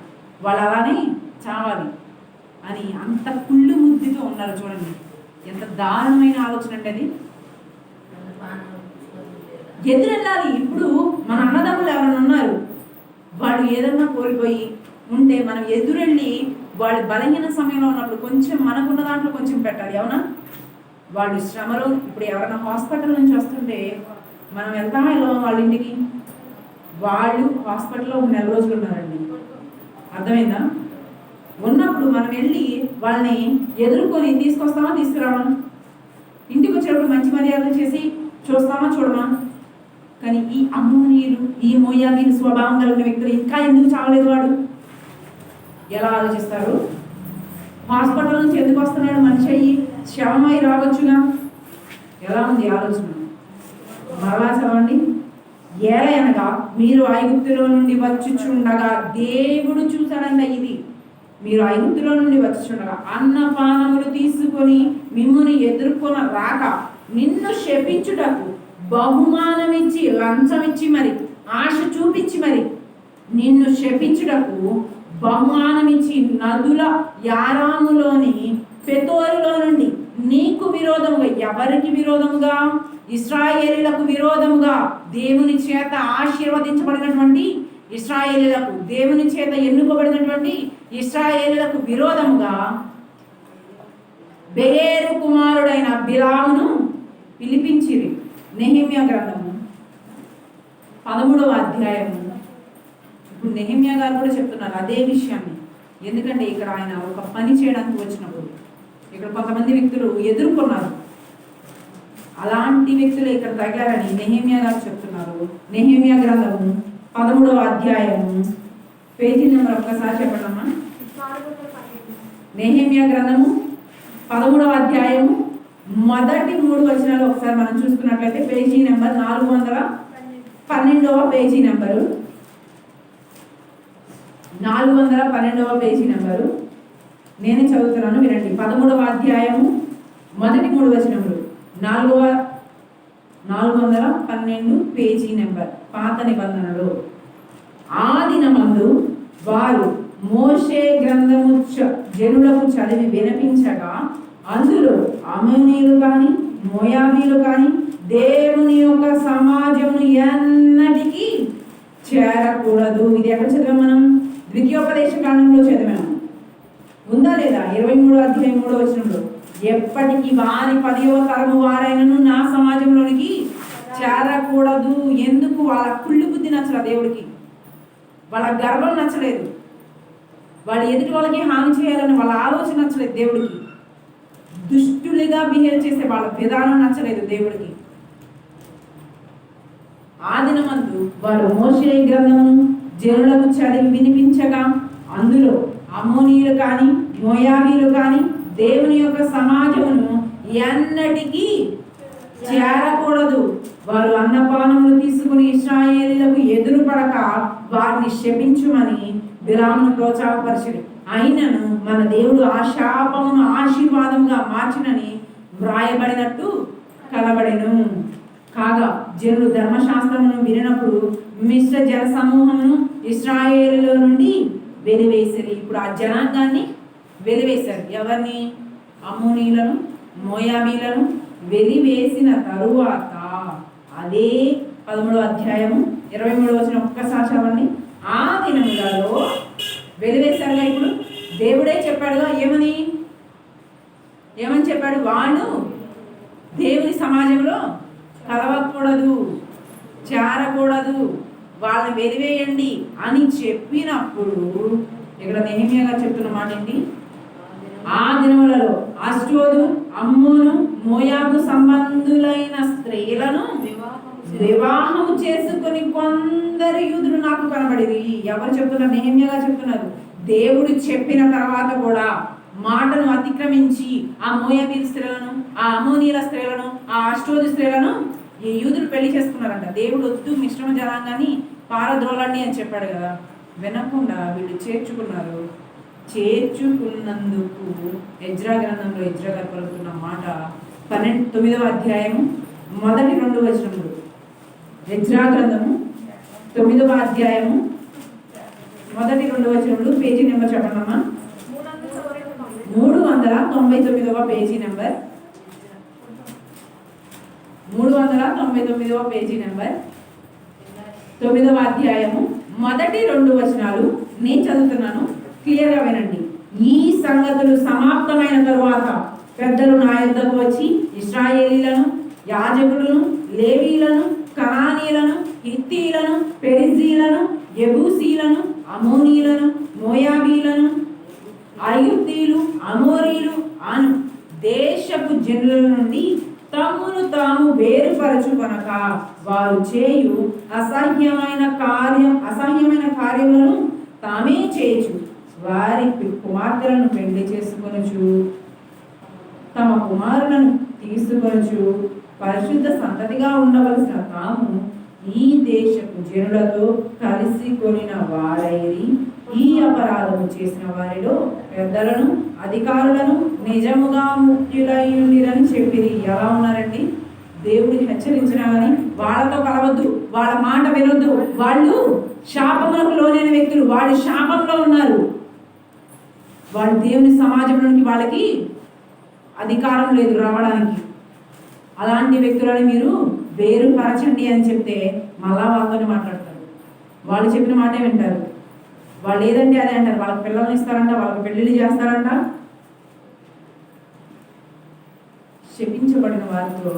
వాళ్ళు అలానే చావాలి అని అంత కుళ్ళు ముద్దుతో ఉన్నారు. చూడండి ఎంత దారుణమైన ఆలోచన అంటే అది. ఎదురెళ్ళాలి. ఇప్పుడు మన అన్నదమ్ములు ఎవరైనా ఉన్నారు, వాళ్ళు ఏదన్నా కోల్పోయి ఉంటే మనం ఎదురెళ్ళి వాళ్ళు బలహీన సమయంలో ఉన్నప్పుడు కొంచెం మనకున్న దాంట్లో కొంచెం పెట్టాలి. అవునా? వాళ్ళు శ్రమలో, ఇప్పుడు ఎవరైనా హాస్పిటల్ నుంచి వస్తుంటే మనం వెళ్తామా వెళ్ళామా వాళ్ళ ఇంటికి? వాళ్ళు హాస్పిటల్లో 1 నెల రోజులు ఉన్నారండి, అర్థమైందా? ఉన్నప్పుడు మనం వెళ్ళి వాళ్ళని ఎదుర్కొని తీసుకొస్తామా తీసుకురామా? ఇంటికి వచ్చేటప్పుడు మంచి మర్యాదలు చేసి చూస్తామా చూడమా? కానీ ఈ అమ్మోనీయులు, ఈ మోయాబీలు స్వభావం కలిగిన వ్యక్తులు ఇంకా ఎందుకు చావలేదు? వాడు ఎలా ఆలోచిస్తారు? హాస్పిటల్ నుంచి ఎందుకు వస్తున్నాడు మనిషి అయ్యి? శవమై రావచ్చుగా. ఎలా ఉంది ఆలోచన? మరలా చదవండి. ఏలయనగా మీరు ఐగుప్తులో నుండి వచ్చుచుండగా, దేవుడు చూశాడంట ఇది. మీరు ఐగుప్తులో నుండి వచ్చుచుండగా అన్నపానములు తీసుకొని మిమ్ముని ఎదుర్కొన రాక నిన్ను శపించుటకు బహుమానం ఇచ్చి, లంచం ఇచ్చి, మరి ఆశ చూపించి మరి నిన్ను శపించుటకు బహుమానం ఇచ్చి నదుల యారాములోని పెతోరులో నుండి నీకు విరోధముగా, ఎవరికి విరోధముగా? ఇశ్రాయేలీలకు విరోధముగా, దేవుని చేత ఆశీర్వదించబడినటువంటి ఇశ్రాయేలీలకు, దేవుని చేత ఎన్నుకోబడినటువంటి ఇశ్రాయేలీలకు విరోధముగా బెయేరు కుమారుడైన బిలామును పిలిపించిరి. నెహెమ్యా గ్రంథము 13వ అధ్యాయము. ఇప్పుడు నెహెమ్యా గారు కూడా చెప్తున్నారు అదే విషయాన్ని. ఎందుకంటే ఇక్కడ ఆయన ఒక పని చేయడానికి వచ్చినప్పుడు ఇక్కడ కొంతమంది వ్యక్తులు ఎదుర్కొన్నారు. అలాంటి వ్యక్తులు ఇక్కడ తగిలారని నెహెమ్యా గారు చెప్తున్నారు. నెహెమ్యా గ్రంథము 13వ అధ్యాయము పేజీ నెంబర్ ఒక్కసారి చెప్పండమ్మా. నెహెమ్యా గ్రంథము 13వ అధ్యాయము మొదటి 3 వచనాలు ఒకసారి మనం చూసుకున్నట్లయితే పేజీ నెంబర్ 412వ పేజీ నెంబరు, 412వ పేజీ నెంబరు. నేనే చదువుతున్నాను, వినండి. 13వ అధ్యాయము మొదటి 3 వచనములు, 412 పేజీ నెంబర్, పాత నిబంధనలో. ఆ దినమందు వారు మోషే గ్రంథము జనులకు చదివి వినిపించగా అందులో అమ్మోనీయులు కానీ మోయాబీలు కానీ దేవుని యొక్క సమాజమును ఎన్నటికీ చేరకూడదు. ఇది ఎక్కడ చదివాం మనం? ద్వితీయోపదేశ కాండంలో చదివాము. ఉందా లేదా? 23:3 ఎప్పటికీ వారి 10వ తరము వారైనను నా సమాజంలోనికి చేరకూడదు. ఎందుకు? వాళ్ళ కుళ్ళు బుద్ధి నచ్చలేదు దేవుడికి, వాళ్ళ గర్వం నచ్చలేదు, వాళ్ళు ఎదుటి వాళ్ళకి హాని చేయాలని వాళ్ళ ఆలోచన నచ్చలేదు దేవుడికి, దుష్టులుగా బిహేవ్ చేసే వాళ్ళ విధానం నచ్చలేదు దేవుడికి. ఆ దినమందు వారు మోషే గ్రంథమును జనులకు చదివి వినిపించగా అందులో అమ్మోనీయులు కానీ మోయాబీలు కానీ దేవుని యొక్క సమాజమును ఎన్నటికీ చేరకూడదు. వారు అన్నపానములు తీసుకుని ఇశ్రాయేలీయులకు ఎదురు పడక వారిని శపించుమని బిలామును ప్రోత్సాహపరిచాడు. అయినను మన దేవుడు ఆ శాపమును ఆశీర్వాదముగా మార్చినని వ్రాయబడినట్టు కనబడెను. కాగా జనులు ధర్మశాస్త్రమును వినినప్పుడు మిశ్ర జన సమూహమును ఇశ్రాయేలులో నుండి వెలివేశారు. ఇప్పుడు ఆ జనాంగాన్ని వెలివేశారు. ఎవరిని? అమ్మోనీయులను మోయాబీలను వెలివేసిన తరువాత అదే 13:23 ఒక్కసారి చదవండి. ఆ దినములలో వెలివేశారుగా. ఇప్పుడు దేవుడే చెప్పాడుగా, ఏమని చెప్పాడు? వాళ్ళు దేవుని సమాజంలో కలవకూడదు, చేరకూడదు, వాళ్ళని వెలివేయండి అని చెప్పినప్పుడు ఇక్కడ నెహెమ్యా గారు చెప్తున్న మాట ఏంటి? ఆ దినములలో అష్డోదు, అమ్మోను, మోయాబు సంబంధులైన స్త్రీలను వివాహము చేసుకుని కొందరు యూదులు నాకు కనబడిరి. ఎవరు చెప్తున్నారు? నెహెమ్యా గారు చెప్తున్నారు. దేవుడు చెప్పిన తర్వాత కూడా మాటను అతిక్రమించి ఆ మోయాబీల స్త్రీలను, ఆ అమ్మోనీయుల స్త్రీలను, ఆ అష్డోదు స్త్రీలను ఈ యూదులు పెళ్లి చేసుకున్నారంట. దేవుడు వద్దు మిశ్రమ జనాంగాన్ని పారద్రోలండి అని చెప్పాడు కదా. వినకుండా వీళ్ళు చేర్చుకున్నందుకు ఎజ్రా గ్రంథంలో ఎజ్రా గారు పలుకుతున్న మాట 9వ అధ్యాయము మొదటి 2 వచనములు. ఎజ్రా గ్రంథము 9వ అధ్యాయము మొదటి 2 వచనములు. పేజీ నెంబర్ చెప్పండమ్మా. 399వ పేజీ నెంబర్. 399వ పేజీ నెంబర్ 9వ అధ్యాయము మొదటి 2 వచనాలు నేను చదువుతున్నాను, క్లియర్గా వినండి. ఈ సంగతులు సమాప్తమైన తరువాత పెద్దలు నా యుద్ధకు వచ్చి ఇశ్రాయేలీలను, యాజకులను, లేవీలను, కనానీయులను, హిత్తీలను, పెరిజీలను, యెబూసీలను, అమోనీయులను, మోయాబీలను, ఐగుప్తీయులు, అమోరీలు అను దేశపు జనుల నుండి తమను తాము వేరుపరచుకొనక వారు చేయు అసహ్యమైన కార్యములను తామే చేయొచ్చు. వారి కుమార్తెలను పెళ్లి చేసుకొనొచ్చు, తమ కుమారులను తీసుకొనొచ్చు. పరిశుద్ధ సంతతిగా ఉండవలసిన తాము ఈ దేశపు జనులతో కలిసి కొనిన వారైరి. ఈ అపరాధము చేసిన వారిలో పెద్దలను, అధికారులను నిజముగా ముఖ్యులైనని చెప్పిరి. ఎలా ఉన్నారండి? దేవుడు హెచ్చరించినా కానీ వాళ్ళతో కలవద్దు, వాళ్ళ మాట వినొద్దు. వాళ్ళు శాపములకు లోనైన వ్యక్తులు, వాళ్ళు శాపంలో ఉన్నారు. వాళ్ళు దేవుని సమాజంలోనికి వాళ్ళకి అధికారం లేదు రావడానికి. అలాంటి వ్యక్తులని మీరు వేరుపరచండి అని చెప్తే మళ్ళా వాళ్ళతోనే మాట్లాడతారు. వాళ్ళు చెప్పిన మాటే వింటారు. వాళ్ళు ఏదంటే అదే అంటారు. వాళ్ళకి పిల్లల్ని ఇస్తారంట, వాళ్ళకి పెళ్ళిళ్ళు చేస్తారంట. శపించబడిన వారితో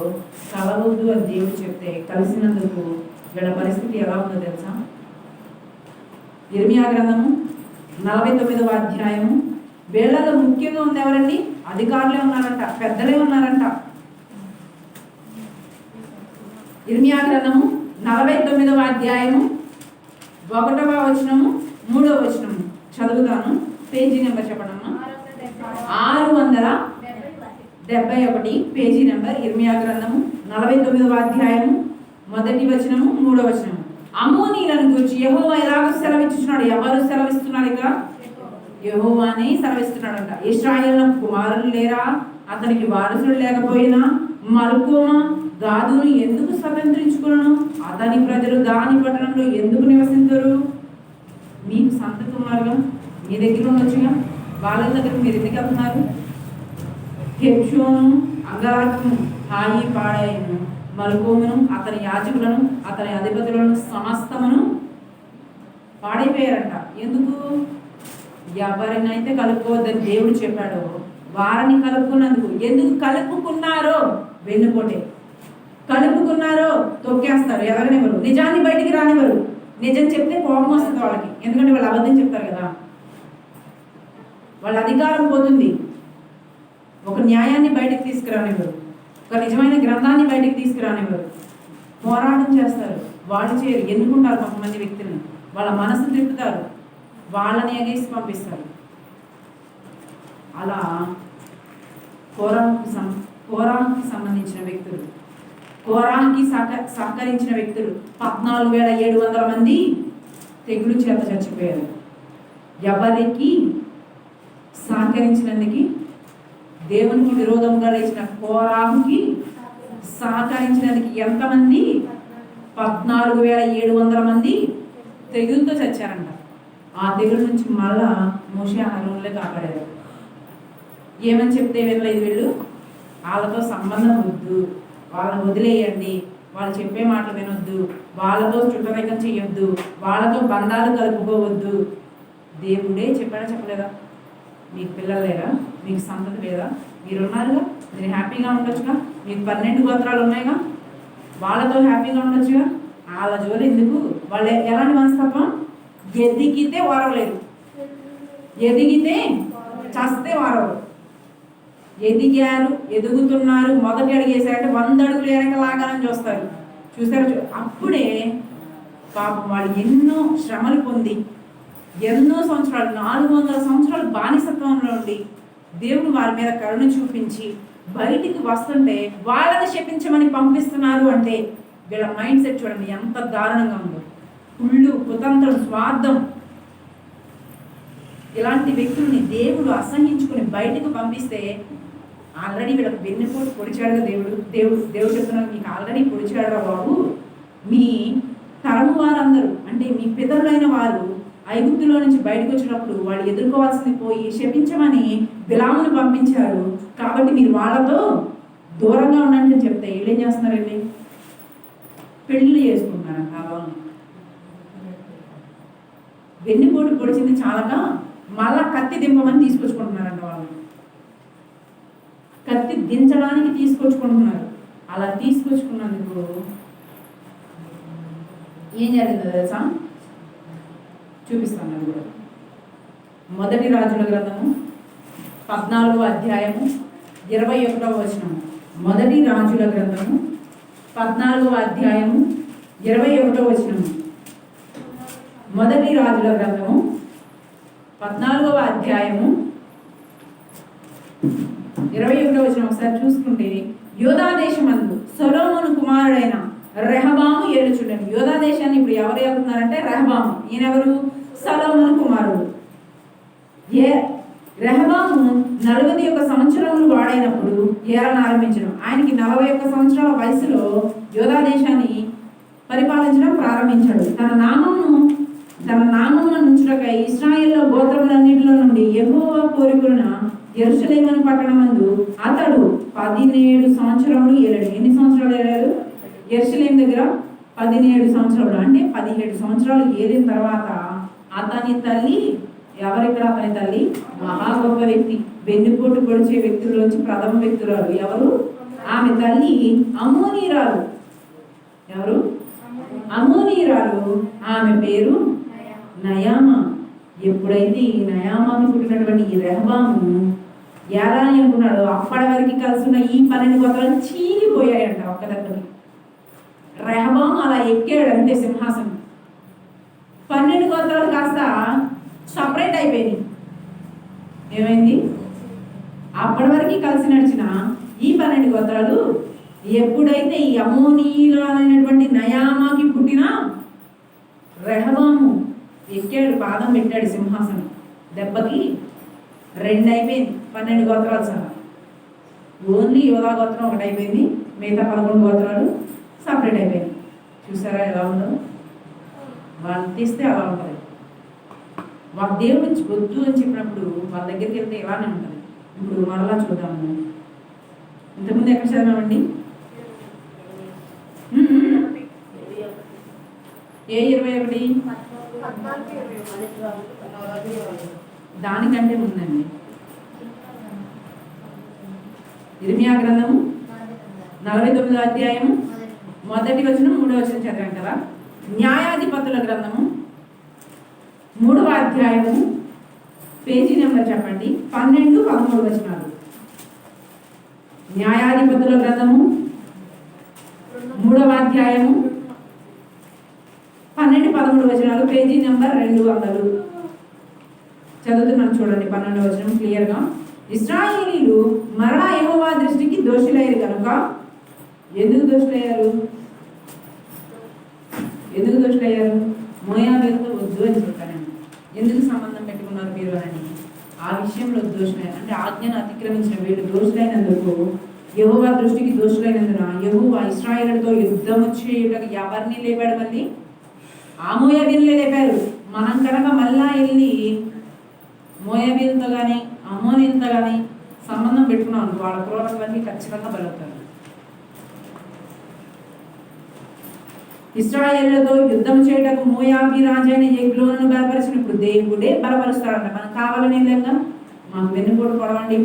కలవద్దు అని దేవుడు చెప్తే కలిసినందుకు వీళ్ళ పరిస్థితి ఎలా ఉందో తెలుసా? ఇర్మియా గ్రంథము 49వ అధ్యాయము. వీళ్ళలో ముఖ్యంగా ఉంది ఎవరండి? అధికారులే ఉన్నారంట, పెద్దలే ఉన్నారంట. ఇర్మియా గ్రంథము 49వ అధ్యాయము 1వ వచనము 3వ వచనము చదువుతాను. పేజీ నెంబర్ చెప్పండమ్మా. 671 పేజీ నెంబర్. ఇర్మియా గ్రంథము 49వ అధ్యాయము 1వ వచనము 3వ వచనము. అమ్మోనీయులను గురించి యెహోవా ఎలాగ సెలవిచ్చుచున్నాడు? ఎవరు సెలవిస్తున్నారు? ఇక యెహోవానే సెలవిస్తున్నాడంట. ఇశ్రాయేలు కుమారులు లేరా? అతనికి వారసులు లేకపోయినా మల్కోమా గాదును ఎందుకు స్వతంత్రించుకున్నాను? అతని ప్రజలు దాని పట్టణంలో ఎందుకు నివసించరు? మీకు సంతతి ఉన్నారుగా, మీ దగ్గర ఉండొచ్చుగా, వాళ్ళ దగ్గర మీరు ఎందుకు వెళ్తున్నారు? హెబ్షోను, అగారకును, హాయి పాడాయను, మల్కోమును, అతని యాజకులను, అతని అధిపతులను సమస్తమును పాడైపోయారంట. ఎందుకు? ఎవరినైతే కలుపుకోవద్దని దేవుడు చెప్పాడో వారిని కలుపుకున్నందుకు, ఎందుకు కలుపుకున్నారో వెన్నుపోటే, కలుపుకున్నారో తొక్కేస్తారు, ఎవరినివ్వరు, నిజాన్ని బయటికి రానివ్వరు. నిజం చెప్తే కోపం వస్తుంది వాళ్ళకి, ఎందుకంటే వాళ్ళు అబద్ధం చెప్తారు కదా, వాళ్ళ అధికారం పోతుంది. ఒక న్యాయాన్ని బయటకు తీసుకురానివ్వరు, ఒక నిజమైన గ్రంథాన్ని బయటకు తీసుకురానివ్వరు. పోరాటం చేస్తారు, వాళ్ళు చేయరు, ఎన్నుకుంటారు కొంతమంది వ్యక్తులను, వాళ్ళ మనసు తిప్పుతారు, వాళ్ళని ఎగేసి పంపిస్తారు. అలా కోరాహుకి సంబంధించిన వ్యక్తులు, కోరాహుకి సహకరించిన వ్యక్తులు 14,700 మంది తెగులు చేత చచ్చిపోయారు. ఎవరికి సహకరించినందుకు, దేవునికి విరోధంగా లేచిన కోరాహుకి సహకరించినందుకు ఎంతమంది? 14,700 మంది తెగులతో చచ్చారంట. ఆ తెగుల నుంచి మళ్ళా మోషే అహరోనులే కాపాడారు. ఏమని చెప్తే వినలేదు వీళ్ళు, వాళ్ళతో సంబంధం వద్దు, వాళ్ళని వదిలేయండి, వాళ్ళు చెప్పే మాటలు వినొద్దు, వాళ్ళతో చుట్టరేఖం చేయొద్దు, వాళ్ళతో బంధాలు కలుపుకోవద్దు. దేవుడే చెప్పాడా చెప్పలేదా? మీకు పిల్లలు లేరా? మీకు సంతతి లేదా? మీరున్నారుగా, మీరు హ్యాపీగా ఉండొచ్చుగా, మీకు 12 గోత్రాలు ఉన్నాయిగా, వాళ్ళతో హ్యాపీగా ఉండొచ్చుగా. వాళ్ళ జోలు ఎందుకు? వాళ్ళు ఎలాంటి మనస్తత్వం? ఎదిగితే వారవలేదు, ఎదిగితే చస్తే వారవరు. ఎదిగారు, ఎదుగుతున్నారు, మొదటి అడుగు వేసారంటే 100 అడుగులు వెనక లాగాలని చూస్తారు. చూసారు? అప్పుడే పాపం వాళ్ళు ఎన్నో శ్రమలు పొంది, ఎన్నో సంవత్సరాలు, 400 సంవత్సరాలు బానిసత్వంలో ఉండి దేవుడు వారి మీద కరుణ చూపించి బయటికి వస్తుంటే వాళ్ళని శపించమని పంపిస్తున్నారు. అంటే వీళ్ళ మైండ్ సెట్ చూడండి ఎంత దారుణంగా ఉందో. కుళ్ళు, కుతంత్రం, స్వార్థం, ఇలాంటి వ్యక్తుల్ని దేవుడు అసహించుకుని బయటకు పంపిస్తే ఆల్రెడీ వీళ్ళకి వెన్నుపోటు పొడిచాడుగా దేవుడు చెప్తున్నాడు, మీకు ఆల్రెడీ పొడిచాడురా బాబు. మీ తరము వారందరూ, అంటే మీ పితరులైన వారు ఐగుప్తులో నుంచి బయటకు వచ్చినప్పుడు వాళ్ళు ఎదుర్కోవాల్సింది పోయి శపించమని బిలామును పంపించారు. కాబట్టి మీరు వాళ్ళతో దూరంగా ఉండండి అని చెప్తే వీళ్ళు ఏం చేస్తున్నారండి? పెళ్లి చేసుకుంటున్నారంట. వాళ్ళని వెన్నుపోటు పొడిచింది చాలక మళ్ళా కత్తి దింపమని తీసుకొచ్చుకుంటున్నారంట. వాళ్ళు కత్తి దించడానికి తీసుకొచ్చుకుంటున్నారు. అలా తీసుకొచ్చుకున్నందుకు ఏం జరిగిందో తెలుసా? చూపిస్తాను. అది కూడా మొదటి రాజుల గ్రంథము 14వ అధ్యాయము 21వ వచనము. మొదటి రాజుల గ్రంథము 14వ అధ్యాయము 21వ వచనము. మొదటి రాజుల గ్రంథము 14వ అధ్యాయము 21వ వచనం ఒకసారి చూసుకుంటే, యోధా దేశమందు సొలొమోను కుమారుడైన రెహబాము ఏలుచుండెను. యోధా దేశాన్ని ఇప్పుడు ఎవరు ఏలుతున్నారంటే రెహబాము. ఈయనెవరు? సొలొమోను కుమారుడు. రెహబాము 41 సంవత్సరములు వాడైనప్పుడు ఏలన ఆరంభించడం. ఆయనకి 41 సంవత్సరాల వయసులో యోధా దేశాన్ని పరిపాలించడం ప్రారంభించాడు. తన నామమును నుంచుటకై ఇశ్రాయేలు గోత్రములన్నిటిలో నుండి యెహోవా కోరుకున్న యెరూషలేము పట్టణమందు అతడు 17 సంవత్సరములు ఏలాడు. ఎన్ని సంవత్సరాలు ఏలాడు? యెరూషలేము దగ్గర 17 సంవత్సరాలు. అంటే 17 సంవత్సరాలు ఏలిన తర్వాత అతని తల్లి ఎవరిక్కడ? అతని తల్లి మహా గొప్ప వ్యక్తి, వెన్నుపోటు పొడిచే వ్యక్తుల్లోంచి ప్రథమ వ్యక్తురాలు. ఎవరు? ఆమె తల్లి అమ్మోనీరాలు. ఎవరు? అమ్మోనీరాలు. ఆమె పేరు నయామా. ఎప్పుడైతే ఈ నయామాకి పుట్టినటువంటి ఈ రెహబాము ఎలా అని అనుకున్నాడు, అప్పటి వరకు కలిసి ఉన్న ఈ 12 గోత్రాలు చీలిపోయాయంట ఒక్క దగ్గరికి. రెహబాము అలా ఎక్కాడు అంతే సింహాసనం. 12 గోత్రాలు కాస్త సపరేట్ అయిపోయింది. ఏమైంది? అప్పటి వరకు కలిసి నడిచిన ఈ 12 గోత్రాలు ఎప్పుడైతే ఈ అమ్మోనీయులైనటువంటి నయామాకి పుట్టిన రెహబాము ఎక్కాడు, పాదం పెట్టాడు సింహాసనం, దెబ్బకి 2 అయిపోయింది 12 గోత్రాలు సహా. ఓన్లీ యోధా గోత్రం ఒకటి అయిపోయింది, మిగతా 11 గోత్రాలు సపరేట్ అయిపోయింది. చూసారా ఎలా ఉందో? వాళ్ళు తీస్తే అలా ఉంటుంది. వాళ్ళ దేవుడు వద్దు అని చెప్పినప్పుడు వాళ్ళ దగ్గరికి వెళ్తే ఇలానే ఉంటుంది. ఇప్పుడు మరలా చూద్దాము. ఇంతకుముందు ఎక్కడ చదివామండి? ఏ 21? దానికంటే ముందండి ఇర్మియా గ్రంథము 49వ అధ్యాయము 1వ వచనం 3వ వచనం చదివాం కదా. న్యాయాధిపతుల గ్రంథము 3వ అధ్యాయము పేజీ నెంబర్ చెప్పండి, 12, 13 వచనాలు. న్యాయాధిపతుల గ్రంథము 3వ అధ్యాయము 12, 13 వచనాలు, పేజీ నెంబర్ 200. చదువుతున్నాను చూడండి. 12వ వచనం క్లియర్గా. ఇశ్రాయేలీలు మరలా యెహోవా దృష్టికి దోషులయ్యారు కనుక. ఎందుకు దోషులయ్యారు? మోయాబీలతో వద్దు అని చెప్పాను. ఎందుకు సంబంధం పెట్టుకున్నారు మీరు అని ఆ విషయంలో దోషులైన, అంటే ఆజ్ఞను అతిక్రమించిన వీళ్ళు దోషులైనందుకు, యెహోవా దృష్టికి దోషులైనందున యెహోవా ఇశ్రాయేలుతో యుద్ధము చేయుటకు ఎవరిని లేపాడు? మళ్ళీ ఆ మోయాబీలే లేపారు. మనం కనుక మళ్ళా వెళ్ళి మోయాబీలతో కానీ అమ్మోనీలతో కానీ సంబంధం పెట్టుకున్నాం, వాళ్ళ క్రూరత్వానికి ఖచ్చితంగా బలవుతారు. ఇశ్రాయేలుతో యుద్ధం చేయటకు మోయాబీ రాజైన ఎగ్లోను బలపరిచినప్పుడు దేవుడే బలపరుస్తాడంట. మనం కావాలని వెళ్ళాంగా, మాకు వెన్నుపోటు పొడవండి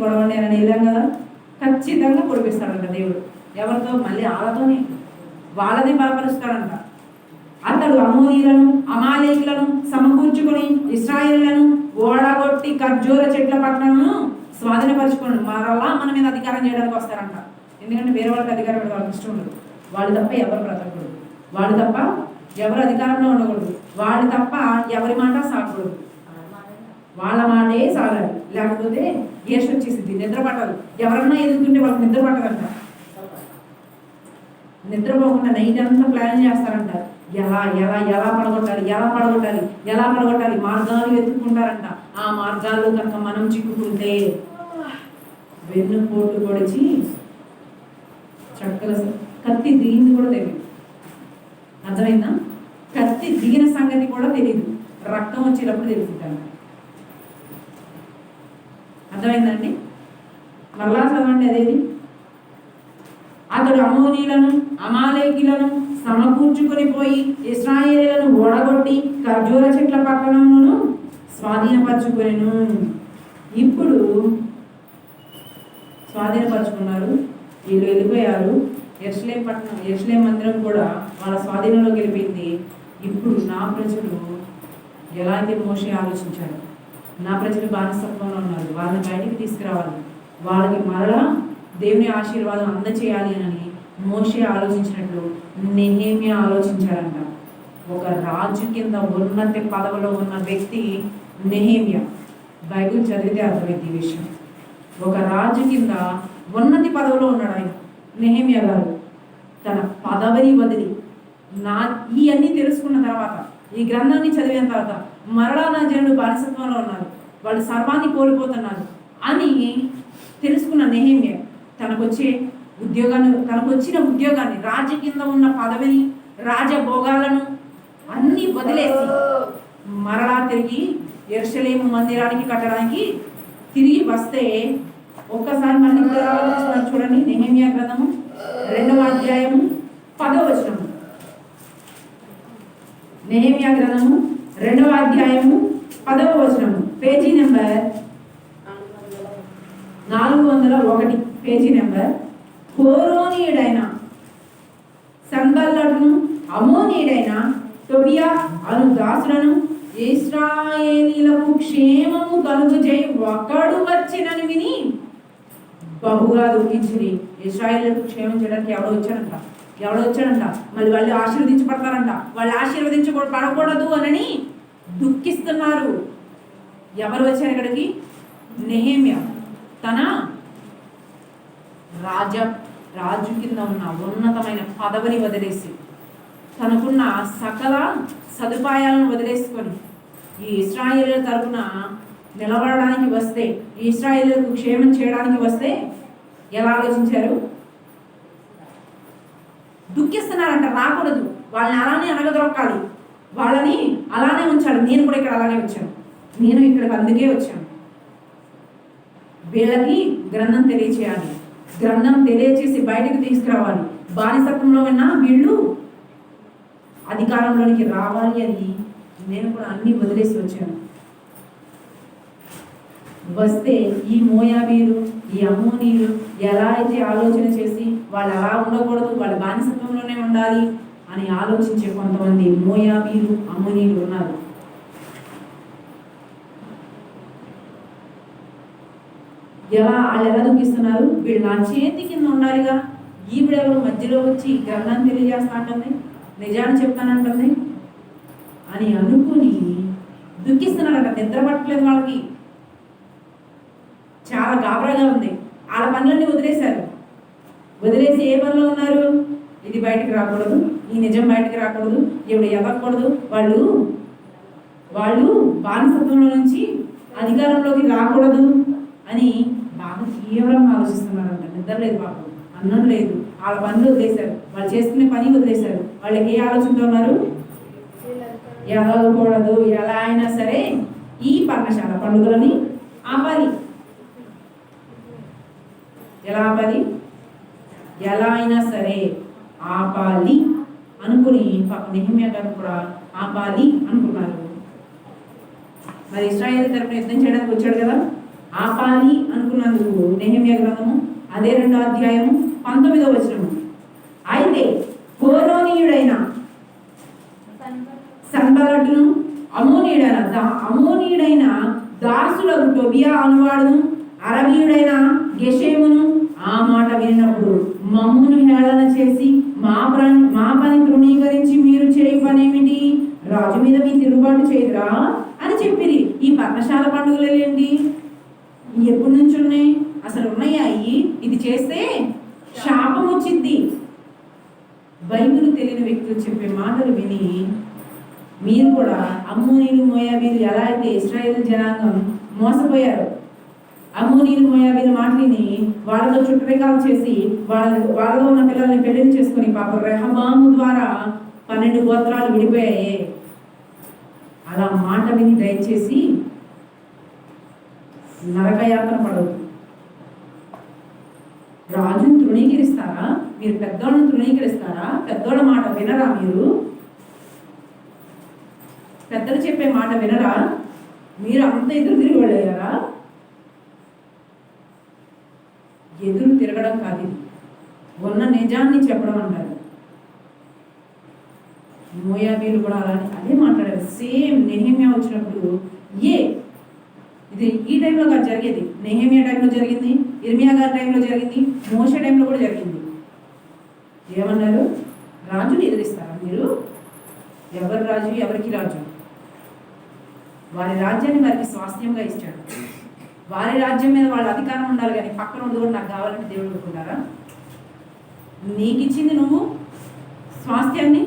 అని వెళ్ళాం కదా, ఖచ్చితంగా పొడిపిస్తాడంట దేవుడు. ఎవరితో? మళ్ళీ వాళ్ళతోనే, వాళ్ళని బలపరుస్తాడంట. అతడు అమోనీలను అమాలేకులను సమకూర్చుకొని ఇశ్రాయేలులను ఓడగొట్టి ఖర్జూర చెట్ల పట్టణను స్వాధీనపరచుకోండి. మరలా మన మీద అధికారం చేయడానికి వస్తారంట. ఎందుకంటే వేరే వాళ్ళకి అధికారం పెడితే వాళ్ళకి ఇష్టం ఉండదు. వాళ్ళు తప్ప ఎవరు బ్రతకూడదు, వాళ్ళు తప్ప ఎవరు అధికారంలో ఉండకూడదు, వాళ్ళు తప్ప ఎవరి మాట సాగకూడదు, వాళ్ళ మాటే సాగాలి. లేకపోతే ఏష్ వచ్చేసింది, నిద్ర పట్టదు. ఎవరన్నా ఎదుగుతుంటే వాళ్ళకి నిద్ర పట్టదంట. నిద్రపోకుండా నైట్ అంతా ప్లాన్ చేస్తారంట. ఎలా పడగొట్టాలి మార్గాలు వెతుక్కుంటారంట. ఆ మార్గాలు కనుక మనం చిక్కుకుంటే వెన్నుపోటు పొడిచి చక్కగా కత్తి దిగింది కూడా తెలియదు. అర్థమైందా? కత్తి దిగిన సంగతి కూడా తెలియదు, రక్తం వచ్చేటప్పుడు తెలుసుకుంటాను. అర్థమైందండి? మరలా చదవండి. అదేది? అతడు అమోనీలను అమాలేకులను సమకూర్చుకొని పోయి ఇశ్రాయేలులను ఓడగొట్టి ఖర్జూర చెట్ల పట్టణమును స్వాధీనపరచుకొనెను. ఇప్పుడు స్వాధీనపరచుకున్నారు, వీళ్ళు వెళ్ళిపోయారు. యెరూషలేం మందిరం కూడా వాళ్ళ స్వాధీనంలోకి వెళ్ళిపోయింది. ఇప్పుడు నా ప్రజలు ఎలా అయితే మోషే ఆలోచించారు, నా ప్రజలు బానిసత్వంలో ఉన్నారు, వాళ్ళని బయటికి తీసుకురావాలి, వాళ్ళకి మరలా దేవుని ఆశీర్వాదం అందచేయాలి అని మోషే ఆలోచించినట్లు నెహెమ్యా ఆలోచించారంట. ఒక రాజు కింద ఉన్నత పదవిలో ఉన్న వ్యక్తి నెహెమ్యా. బైబిల్ చదివితే అర్థమైంది ఈ విషయం. ఒక రాజు కింద ఉన్నతి పదవిలో ఉన్నాడు ఆయన నెహెమ్యా గారు. తన పదవిని వదిలి ఇవన్నీ తెలుసుకున్న తర్వాత, ఈ గ్రంథాన్ని చదివిన తర్వాత మరలా నా జనులు బానిసత్వంలో ఉన్నారు, వాళ్ళు సర్వాన్ని కోల్పోతున్నారు అని తెలుసుకున్న నెహెమ్యా తనకు వచ్చిన ఉద్యోగాన్ని, రాజు కింద ఉన్న పదవిని, రాజభోగాలను అన్నీ వదిలేసి మరలా తిరిగి యెరూషలేము మందిరానికి కట్టడానికి తిరిగి వస్తే, ఒక్కసారి మళ్ళీ చూడండి. నెహెమ్యా గ్రంథము 2వ అధ్యాయము 10వ వచనము. నెహెమ్యా గ్రంథము 2వ అధ్యాయము 10వ వచనము, పేజీ నెంబర్ 401, పేజీ నెంబర్. హోరోనీయుడైన సంబల్లటును అమోనీయుడైన టోబియా అను దాసులను ఇశ్రాయేలీలకు క్షేమము కలుగజేయి ఒకడు వచ్చినని విని బహుగా దుఃఖించింది. ఇశ్రాయేలీలకు క్షేమం చేయడానికి ఎవడో వచ్చాడంట. మళ్ళీ వాళ్ళు ఆశీర్వదించబడతారంట. వాళ్ళు ఆశీర్వదించబడకూడదు అని దుఃఖిస్తున్నారు. ఎవరు వచ్చారు ఇక్కడికి? నెహెమ్యా తన రాజు కింద ఉన్న ఉన్నతమైన పదవిని వదిలేసి, తనకున్న సకల సదుపాయాలను వదిలేసుకొని ఈ ఇశ్రాయేలు తరపున నిలబడడానికి వస్తే, ఈ ఇశ్రాయేలుకు క్షేమం చేయడానికి వస్తే ఎలా ఆలోచించారు? దుఃఖిస్తున్నారంట. రాకూడదు, వాళ్ళని అలానే అనగదొక్కాలి, వాళ్ళని అలానే ఉంచాలి. నేను కూడా ఇక్కడ అలానే వచ్చాను, నేను ఇక్కడికి అందుకే వచ్చాను. వీళ్ళకి గ్రంథం తెలియచేయాలి, గ్రంథం తెలియచేసి బయటకు తీసుకురావాలి. బానిసత్వంలో ఉన్న వీళ్ళు అధికారంలోనికి రావాలి అని నేను కూడా అన్ని వదిలేసి వచ్చాను. వస్తే ఈ మోయాబీలు ఈ అమ్మోనీలు ఎలా అయితే ఆలోచన చేసి వాళ్ళు అలా ఉండకూడదు, వాళ్ళ బానిసత్వంలోనే ఉండాలి అని ఆలోచించే కొంతమంది మోయాబీలు అమ్మోనీలు ఉన్నారు. వాళ్ళు ఎలా దుఃఖిస్తున్నారు, వీళ్ళు నా చేతి కింద ఉండాలిగా, ఈవిడెవరు మధ్యలో వచ్చి గ్రంథాన్ని తెలియజేస్తా అంటుంది, నిజాన్ని చెప్తానంటుంది అని అనుకుని దుఃఖిస్తున్నారట. నిద్ర పట్టలేదు వాళ్ళకి, చాలా గాబరాగా ఉంది. వాళ్ళ పనులన్నీ వదిలేశారు. వదిలేసి ఏ పనిలో ఉన్నారు, ఇది బయటికి రాకూడదు, ఈ నిజం బయటికి రాకూడదు, ఎవడు ఎవ్వకూడదు, వాళ్ళు బానిసత్వంలో నుంచి అధికారంలోకి రాకూడదు అని బాగా తీవ్రంగా ఆలోచిస్తున్నారంట. నిద్ర లేదు పాపం, అన్నం లేదు, వాళ్ళ పనులు వదిలేశారు, వాళ్ళు చేసుకునే పని వదిలేశారు. వాళ్ళకి ఏ ఆలోచనతో ఉన్నారు, ఎదగకూడదు, ఎలా అయినా సరే ఈ పర్ణశాల పండుగలని ఆపాలి. ఎలా ఆపాలి, ఎలా అయినా సరే ఆపాలి అనుకుని పాప నెహెమ్యా గారు కూడా ఆపాలి అనుకున్నారు. మరి ఇశ్రాయేలు తరపున యుద్ధం చేయడానికి వచ్చాడు కదా, ఆపాలి అనుకున్నందుకు నెహెమ్యా గ్రంథము అదే 2వ అధ్యాయము 19వ వచనము. అయితే హోరోనీయుడైన సన్బల్లటును అమోనీయుడైన దాసులకు టోబియా అనువాడును అరబీయుడైన గెషేమును ఆ మాట విన్నప్పుడు మమ్మును హేళన చేసి మా పని తృణీకరించి మీరు చేయ పనేమిటి, రాజు మీద మీ తిరుగుబాటు చేయదురా అని చెప్పిరి. ఈ పర్ణశాల పండుగలు ఏంటి, ఎప్పటి నుంచి ఉన్నాయి, అసలు ఉన్నాయా అయ్యి, ఇది చేస్తే శాపం వచ్చింది. బైబిల్ తెలియని వ్యక్తులు చెప్పే మాటలు విని మీరు కూడా అమ్మోనీలు మోయాబీలు ఎలా అయితే ఇశ్రాయేలు జనాంగం మోసపోయారు, అమ్మోనీలు మోయాబీలు మాటని వాళ్ళతో చుట్టరికాలు చేసి వాళ్ళలో ఉన్న పిల్లల్ని పెళ్లి చేసుకుని పాప రెహబాము ద్వారా 12 గోత్రాలు విడిపోయాయి. అలా మాట విని దయచేసి నరకయాత్ర పడవద్దు. రాజుని తృణీకరిస్తారా మీరు, పెద్దోళ్ళని తృణీకరిస్తారా, పెద్దోళ్ళ మాట వినరా మీరు, పెద్దలు చెప్పే మాట వినరా మీరు, అంత ఎదురు తిరిగి వెళ్ళారా? ఎదురు తిరగడం కాదు, ఉన్న నిజాన్ని చెప్పడం అంటారు. మోయాబీలు కూడా అలానే అదే మాట్లాడారు. సేమ్ నెహెమ్యా వచ్చినప్పుడు ఇది ఈ టైంలో కాదు జరిగేది, నెహెమ్యా టైంలో జరిగింది, ఇర్మియా గారి టైంలో జరిగింది, మోషే టైంలో కూడా జరిగింది. ఏమన్నారు, రాజుని ఎదిరిస్తారా మీరు, ఎవరి రాజు ఎవరికి రాజు, వారి రాజ్యాన్ని వారికి స్వాస్థ్యంగా ఇచ్చాడు, వారి రాజ్యం మీద వాళ్ళ అధికారం ఉండాలి, కానీ పక్కన ఉండి కూడా నాకు కావాలంటే దేవుడు అనుకుంటారా? నీకు ఇచ్చింది నువ్వు స్వాస్థ్యాన్ని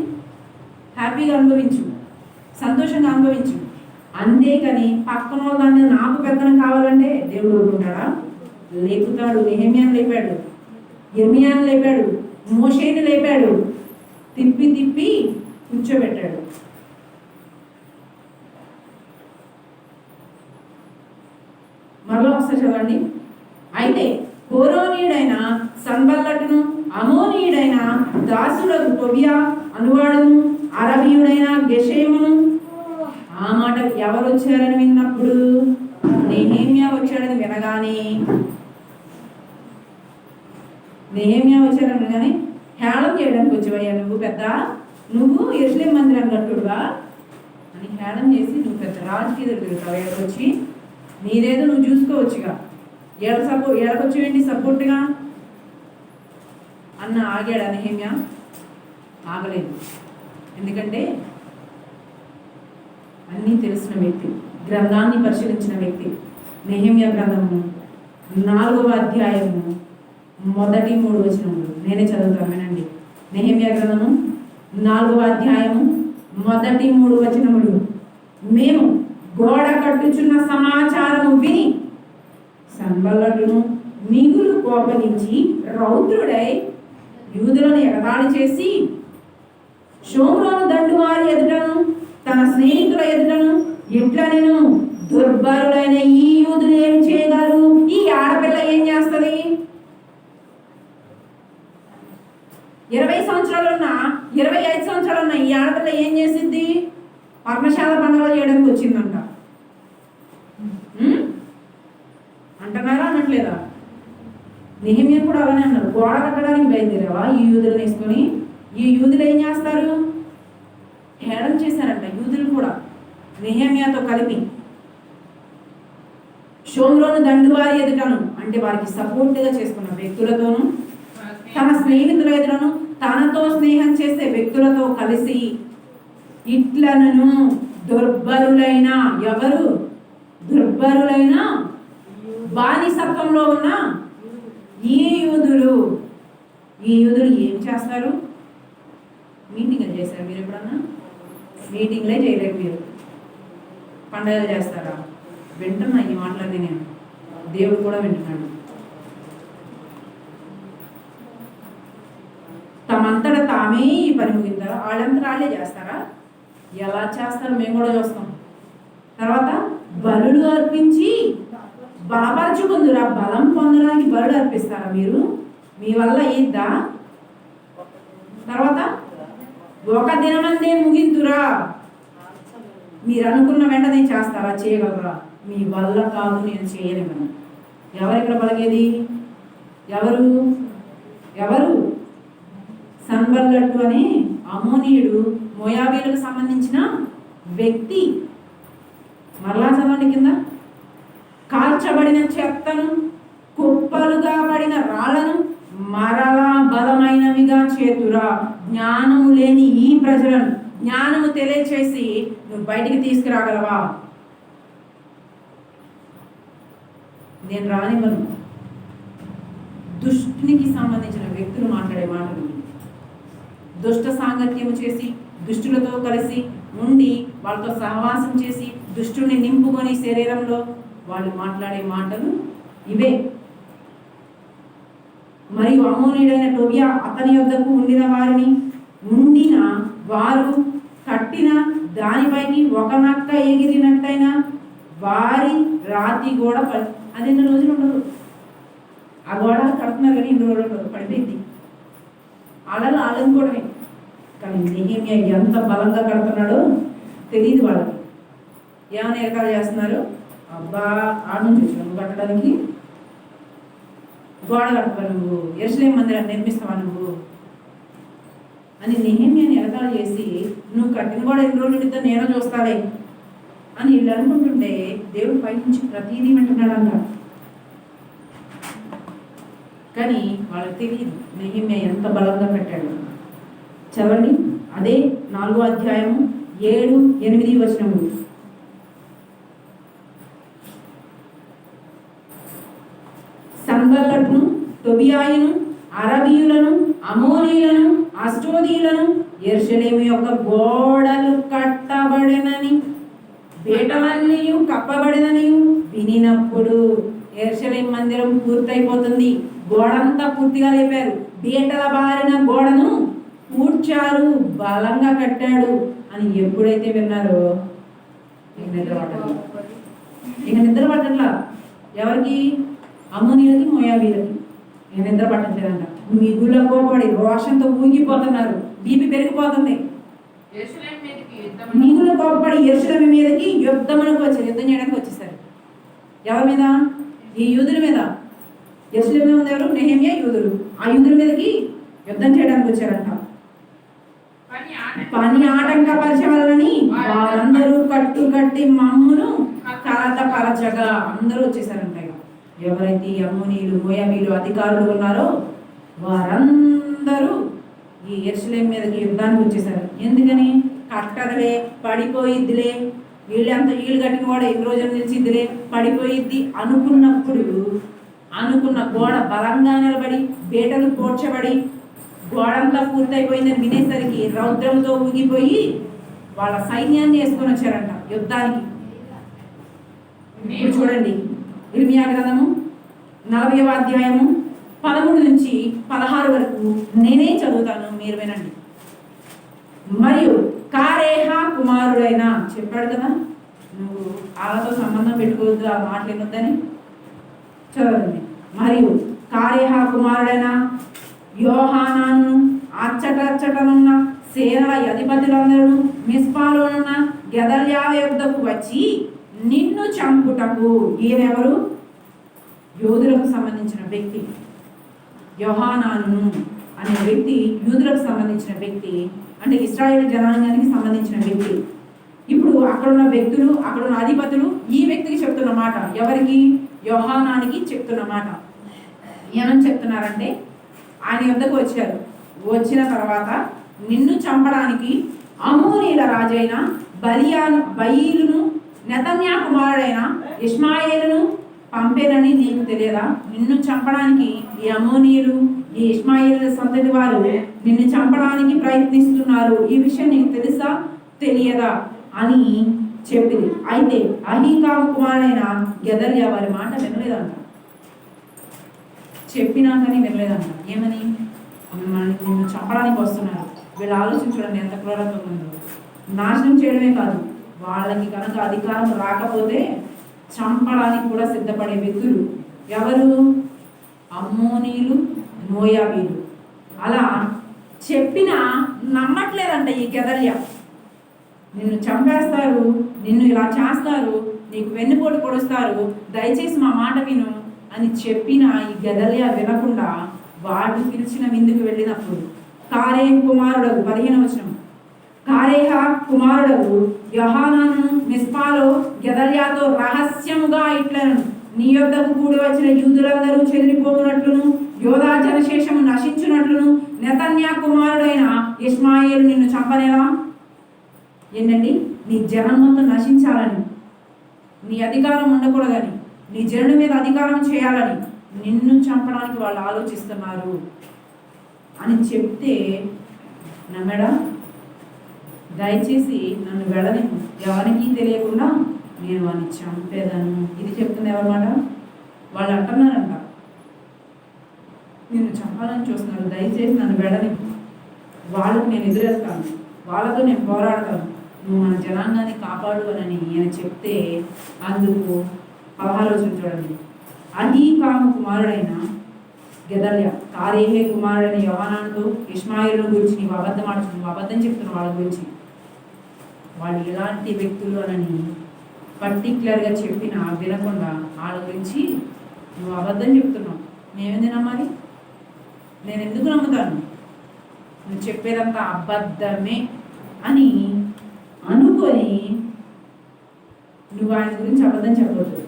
హ్యాపీగా అనుభవించు, సంతోషంగా అనుభవించు, అంతేకాని పక్కన దాన్ని నాకు పెత్తనం కావాలంటే దేవుడు ఊరుకుంటాడా? లేపుతాడు. నెహెమ్యాను లేపాడు, ఇర్మియాను లేపాడు, మోషేని లేపాడు, తిప్పి తిప్పి కూర్చోబెట్టాడు. మరలా ఒకసారి చదవండి. అయితే హోరోనీయుడైన సన్బల్లటును అమోనీయుడైన దాసులకు టోబియా అనువాడును అరబీయుడైన గెషేమును ఆ మాట ఎవరు వచ్చారని విన్నప్పుడు, నెహెమ్యా వచ్చాడని వినగానే హేళన చేయడానికి వచ్చేవయ్యా నువ్వు పెద్ద, నువ్వు యెరూషలేము మందిరం కట్టుడుగా అని హేళన చేసి నువ్వు పెద్ద రాజుకి ఎదురు తిరుగుతావు. ఏడకొచ్చి నీదేదో నువ్వు చూసుకోవచ్చుగా, ఏడకొచ్చేయండి సపోర్ట్గా అన్న ఆగాడా నెహెమ్యా? ఆగలేదు. ఎందుకంటే అన్నీ తెలిసిన వ్యక్తి, గ్రంథాన్ని పరిశీలించిన వ్యక్తి. నెహెమ్యా గ్రంథము 4వ అధ్యాయము మొదటి 3 వచనములు నేనే చదువుతాను, వినండి. నెహెమ్యా గ్రంథము 4వ అధ్యాయము మొదటి 3 వచనములు. మేము గోడ కట్టుచున్న సమాచారము విని సన్బల్లటును మిగులు కోపగించి రౌద్రుడై యూదులను ఎగతాళి చేసి షోమ్రోను దండువారి ఎదుటను తన స్నేహితుల ఎదుటను ఎట్లా నేను దుర్బలులైన ఈ యూదులు ఏం చేయగలరు, ఈ ఆడపిల్ల ఏం చేస్తుంది, 20 సంవత్సరాలున్నా 25 సంవత్సరాలున్న ఈ ఆడపిల్ల ఏం చేసిద్ది, పర్ణశాల పండుగ చేయడానికి వచ్చిందంట. నెహెమ్యా కూడా అలానే అన్నారు, గోడ కట్టడానికి బయలుదేరావా ఈ యూదులను వేసుకొని? ఈ యూదులు ఏం చేస్తారు? హేళన చేశారంట యూదులు కూడా నెహెమ్యాతో కలిపి. షోమ్రోను దండువారి ఎదుటను, అంటే వారికి సపోర్ట్గా చేసుకున్న వ్యక్తులతోనూ, తన స్నేహితుల ఎదుటను, తనతో స్నేహం చేసే వ్యక్తులతో కలిసి ఇట్లను దుర్బలులైన, ఎవరు దుర్బలులైన బానిసత్వంలో ఉన్న ఈ యూదులు ఏం చేస్తారు? మీటింగ్లు చేశారు మీరు ఎప్పుడన్నా? మీటింగ్లే చేయలేదు మీరు. పండుగలు చేస్తారా? వింటున్నా ఈ మాటలన్నీ నేను, దేవుడు కూడా వింటున్నాడు. తమంతట తామే ఈ పని ముగిస్తారా? వాళ్ళంతా వాళ్ళే చేస్తారా? ఎలా చేస్తారు మేము కూడా చూస్తాం. తర్వాత బలులు అర్పించి బలపరచుకుందురా. బలం పొందడానికి బలులు అర్పిస్తారా మీరు? మీ వల్ల ఇద్దా? తర్వాత ఒక దినమందే ముగింతురా. మీరు అనుకున్న వెంటనే చేస్తారా? చేయగలరా? మీ వల్ల కాదు, నేను చేయలేను. ఎవరు ఇక్కడ పలికేది? ఎవరు సన్బల్లట్టు అనే అమోనీయుడు, మోయాబీలకు సంబంధించిన వ్యక్తి. మరలా చదవండి కింద. కాల్చబడిన చెత్తను, కుప్పలుగా పడిన రాళ్లను మరలా బలమైనవిగా చేతురా. జ్ఞానము లేని ఈ ప్రజలను జ్ఞానము తెలియచేసి నువ్వు బయటికి తీసుకురాగలవా? నేను రానివ్వను. దుష్టునికి సంబంధించిన వ్యక్తులు మాట్లాడే మాటలు, దుష్ట సాంగత్యము చేసి దుష్టులతో కలిసి ఉండి వాళ్ళతో సహవాసం చేసి దుష్టుని నింపుకొని శరీరంలో వాళ్ళు మాట్లాడే మాటలు ఇవే. మరియు అమోనీయుడైన టోబియా అతని యొద్దకు ఉండిన వారు కట్టిన దానిపైకి ఒక నక్క ఎగిరినట్టయినా వారి రాతి గోడ అది 2 రోజులు ఉండదు. ఆ గోడ కడుతున్నారు కానీ 2 రోజులు ఉండదు, పడిపోయింది. అలలు ఆలనుకోవడమే. కానీ నెహెమ్యా ఎంత బలంగా కడుతున్నాడో తెలియదు వాళ్ళకి. ఏమైనా ఎరకాలు చేస్తున్నారు? అబ్బా ఆడ నుంచి వచ్చినావు కట్టడానికి, గోడ కట్టవా నువ్వు, యెరూషలేము మందిరాన్ని నిర్మిస్తావా నువ్వు అని నెహెమ్యాని ఎరకాలు చేసి, నువ్వు కట్టిన గోడ 2 రోజులు ఉండితే నేను చూస్తాలే అని వీళ్ళు అనుకుంటుంటే దేవుడు పై నుంచి ప్రతీదీ వింటున్నాడంట. కానీ వాళ్ళకి తెలియదు నెహెమ్యా ఎంత బలంగా పెట్టాడు. చదవండి, అదే 4వ అధ్యాయము 7, 8 వచనములు. సన్బల్లటును, టోబియాయును, అరబీయులను, అమోనీయులను, అష్టోదీయులను యెరూషలేము యొక్క గోడలు కట్టబడినని, బేటలన్నీ కప్పబడినని వినినప్పుడు, యెరూషలేము మందిరం పూర్తయిపోతుంది, గోడంతా పూర్తిగా లేపారు, బీటల బారిన గోడను పూడ్చారు, బలంగా కట్టాడు అని ఎప్పుడైతే విన్నారో ఇక నిద్ర పట్టట్లా. ఎవరికి? అమ్మోనీయులకి, మోయాబీలకి. ఇక నిద్ర పట్టట్లేదంట. మిగుల కోపడి రోషంతో ఊగిపోతున్నారు, బీపీ పెరిగిపోతుంది. మిగుల కోపడి యెరూషలేము మీదకి యుద్ధమునకు వచ్చారు, యుద్ధం చేయడానికి వచ్చేసారు. ఎవరి మీద? ఈ యూదుల మీద. యెరూషలేము మీద ఉంది ఎవరు? నెహెమ్యా, యూదులు. ఆ యూదుల మీదకి యుద్ధం చేయడానికి వచ్చారంట. పని ఆటంకపరచవలనని వారందరూ కట్టి మమ్మును కలతపరచగా అందరూ వచ్చేసారంట. ఎవరైతే అమ్మోనీయులు, మోయాబీలు అధికారులు ఉన్నారో వారందరూ ఈ యెరూషలేము మీదకి యుద్ధానికి వచ్చేసారు. ఎందుకని? కట్టదలే, పడిపోయిద్దిలే, వీళ్ళు కట్టిన గోడ 2 రోజులు నిలిచిద్దిలే, పడిపోయిద్ది అనుకున్నప్పుడు, అనుకున్న గోడ బలంగా నిలబడి బేటలు పోడ్చబడి గోడంతా పూర్తయిపోయిందని వినేసరికి రౌద్రంతో ఊగిపోయి వాళ్ళ సైన్యాన్ని వేసుకొని వచ్చారంట యుద్ధానికి. ఇప్పుడు చూడండి, ఇర్మియా గ్రంథము 40వ అధ్యాయము 13 నుంచి 16 వరకు నేనే చదువుతాను, మీరు వినండి. మరియు కారేహా కుమారుడైన, చెప్పాడు కదా నువ్వు వాళ్ళతో సంబంధం పెట్టుకోవద్దు, ఆ మాటలు ఏమొద్దని. చదవండి. మరియు కారేహా కుమారుడైన యోహానాను అచ్చటనున్న సేనల అధిపతులందరూ మిస్పాలోనున్న గెదల్యా యొద్దకు వచ్చి నిన్ను చంపుటకు. ఈయనెవరు? యోధులకు సంబంధించిన వ్యక్తి. యోహానాను అనే వ్యక్తి యూదులకు సంబంధించిన వ్యక్తి, అంటే ఇశ్రాయేలు జనాంగానికి సంబంధించిన వ్యక్తి. ఇప్పుడు అక్కడున్న వ్యక్తులు, అక్కడున్న అధిపతులు ఈ వ్యక్తికి చెప్తున్న మాట, ఎవరికి? యోహానానికి చెప్తున్న మాట. ఏమని చెప్తున్నారంటే, ఆయన యొద్దకు వచ్చారు. వచ్చిన తర్వాత నిన్ను చంపడానికి అమోరీల రాజైన బయీలును నెతన్యా కుమారుడైన ఇష్మాయేలును పంపేనని నీకు తెలియదా? నిన్ను చంపడానికి ఈ అమోనీయులు, ఈ ఇష్మాయేలు సంతతి వారు నిన్ను చంపడానికి ప్రయత్నిస్తున్నారు. ఈ విషయం నీకు తెలుసా తెలియదా అని చెప్పింది. అయితే అహీకాము కుమారుడైన గెదల్యా వారి మాట వినలేదంట. చెప్పినా కానీ వినలేదంట. ఏమని? నిన్ను చంపడానికి వస్తున్నారు. వీళ్ళు ఆలోచించడండి ఎంత క్రూరత్వం ఉందో. నాశనం చేయడమే కాదు, వాళ్ళకి కనుక అధికారం రాకపోతే చంపడానికి కూడా సిద్ధపడే వ్యక్తులు. ఎవరు? అమ్మోనీలు, మోయాబీలు. అలా చెప్పినా నమ్మట్లేదంట ఈ గెదల్యా. నిన్ను చంపేస్తారు, నిన్ను ఇలా చేస్తారు, నీకు వెన్నుపోటు పొడుస్తారు, దయచేసి మా మాట విను అని చెప్పిన ఈ గెదల్యా వినకుండా వాడు పిలిచిన విందుకు వెళ్ళినప్పుడు కారేహ కుమారుడకు 15వ వచనం, కారేహ కుమారుడకు యోహానాను మిస్పాలో గెదల్యాతో రహస్యముగా ఇట్లను, నీ యొద్దకు కూడి వచ్చిన యూదులందరూ చెదిరిపోతున్నట్లును యోధా జనశేషము నశించున్నట్లును నెతన్యా కుమారుడైన ఇష్మాయేలు నిన్ను చంపనేలా. ఏంటండి? నీ జనం మొత్తం నశించాలని, నీ అధికారం ఉండకూడదని, నీ జనుడి మీద అధికారం చేయాలని నిన్ను చంపడానికి వాళ్ళు ఆలోచిస్తున్నారు అని చెప్తే నమ్మడా? దయచేసి నన్ను వెళ్ళని, ఎవరికి తెలియకుండా నేను వాడిని చంపేదాను. ఇది చెప్తుంది ఎవరమాట? వాళ్ళు అంటున్నారంట, నిన్ను చంపాలని చూస్తున్నారు, దయచేసి నన్ను వెళ్ళని, వాళ్ళకు నేను ఎదురేస్తాను, వాళ్ళతో నేను పోరాడతాను, నువ్వు మన జనాంగాన్ని కాపాడు అని ఈయన చెప్తే అందుకు 16వ వచనం చూడండి. అహీకాము కుమారుడైన గెదల్యా కారేహే కుమారుడైన యోహానానుతో ఇష్మాయేలును గురించి నీవు అబద్ధం ఆడుతున్నావు, నువ్వు అబద్ధం చెప్తున్నావు వాళ్ళ గురించి, వాళ్ళు ఎలాంటి వ్యక్తులు అని పర్టిక్యులర్గా చెప్పిన వినకుండా వాళ్ళ గురించి నువ్వు అబద్ధం చెప్తున్నావు, మేమేంది నమ్మాలి? నేను ఎందుకు నమ్ముతాను? నువ్వు చెప్పేదంతా అబద్ధమే అని అనుకొని నువ్వు ఆయన గురించి అబద్ధం చెప్పవద్దు,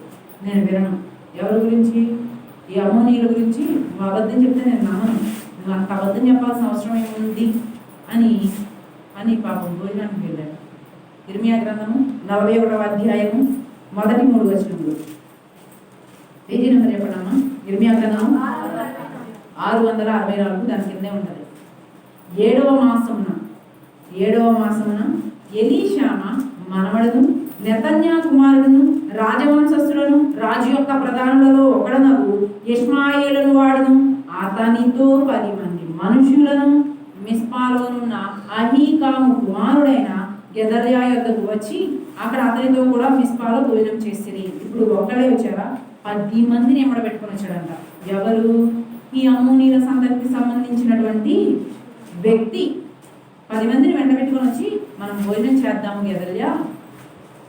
నేను వినను. ఎవరి గురించి? ఈ అమోనీయుల గురించి నువ్వు అబద్ధం చెప్తే నేను నమ్మను, నువ్వు అంత అబద్ధం చెప్పాల్సిన అవసరం ఏముంది అని అని పాపం భోజనానికి వెళ్ళాడు. ఇర్మియా గ్రంథము 41వ అధ్యాయము 1-3 వచనములు. పేజీ నెంబర్ చెప్పడమ్మా. ఇర్మియా గ్రంథము 664, దాని కిందే ఉంటుంది. 7వ మాసమున ఎలీషామ మనవడును నెతన్యా కుమారుడును రాజవంశస్థులను రాజు యొక్క ప్రధానులలో ఒకడనగు ఇష్మాయేలును వాడును అతనితో 10 మంది మనుషులను మిస్పాలోనున్న అహీకాము కుమారుడైన గెదల్యా యొద్దకు వచ్చి అక్కడ అతనితో కూడా మిస్పాలో భోజనం చేసిరి. ఇప్పుడు ఒక్కడే వచ్చారా? 10 మందిని ఎమ్మడ పెట్టుకొని వచ్చాడంట. ఎవరు? ఈ అమ్మోనీల సంతతికి సంబంధించినటువంటి వ్యక్తి 10 మందిని వెంట పెట్టుకొని వచ్చి మనం భోజనం చేద్దాము గెదల్యా,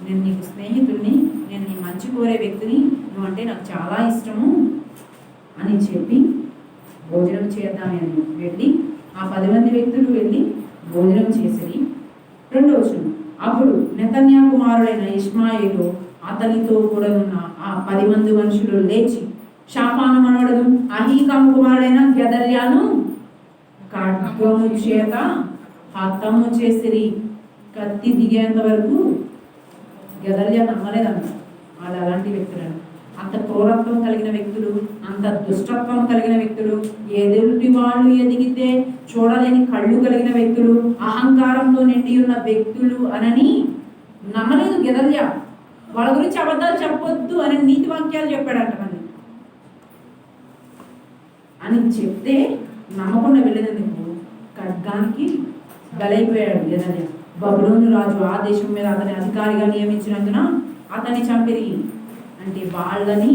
నేను నీకు స్నేహితుడిని, నేను నీ మంచి కోరే వ్యక్తిని, నువ్వంటే నాకు చాలా ఇష్టము అని చెప్పి భోజనం చేద్దామని వెళ్ళి ఆ 10 మంది వ్యక్తులు వెళ్ళి భోజనం చేసి 2వ వచనం, అప్పుడు నెతన్యా కుమారుడైన ఇష్మాయేలు అతనితో కూడా ఉన్న ఆ 10 మంది మనుషులు లేచి షాఫాను మనవడును అహీకాము కుమారుడైన గెదల్యాను ఖడ్గము చేత హతము చేసిరి. కత్తి దిగేంత వరకు గెదల్యా నమ్మలేదంట వాళ్ళు అలాంటి వ్యక్తులను. అంత క్రూరత్వం కలిగిన వ్యక్తులు, అంత దుష్టత్వం కలిగిన వ్యక్తులు, ఎదుటి వాళ్ళు ఎదిగితే చూడలేని కళ్ళు కలిగిన వ్యక్తులు, అహంకారంతో నిండి ఉన్న వ్యక్తులు అనని నమ్మలేదు గెదల్యా. వాళ్ళ గురించి అబద్ధాలు చెప్పొద్దు అని నీతి వాక్యాలు చెప్పాడంట మళ్ళీ అని చెప్తే నమ్మకుండా వెళ్ళేందుకు ఖడ్గానికి బలైపోయాడు గెదల్యా. బబులోను రాజు ఆ దేశం మీద అతని అధికారిగా నియమించినందున అతన్ని చంపిరి. అంటే వాళ్ళని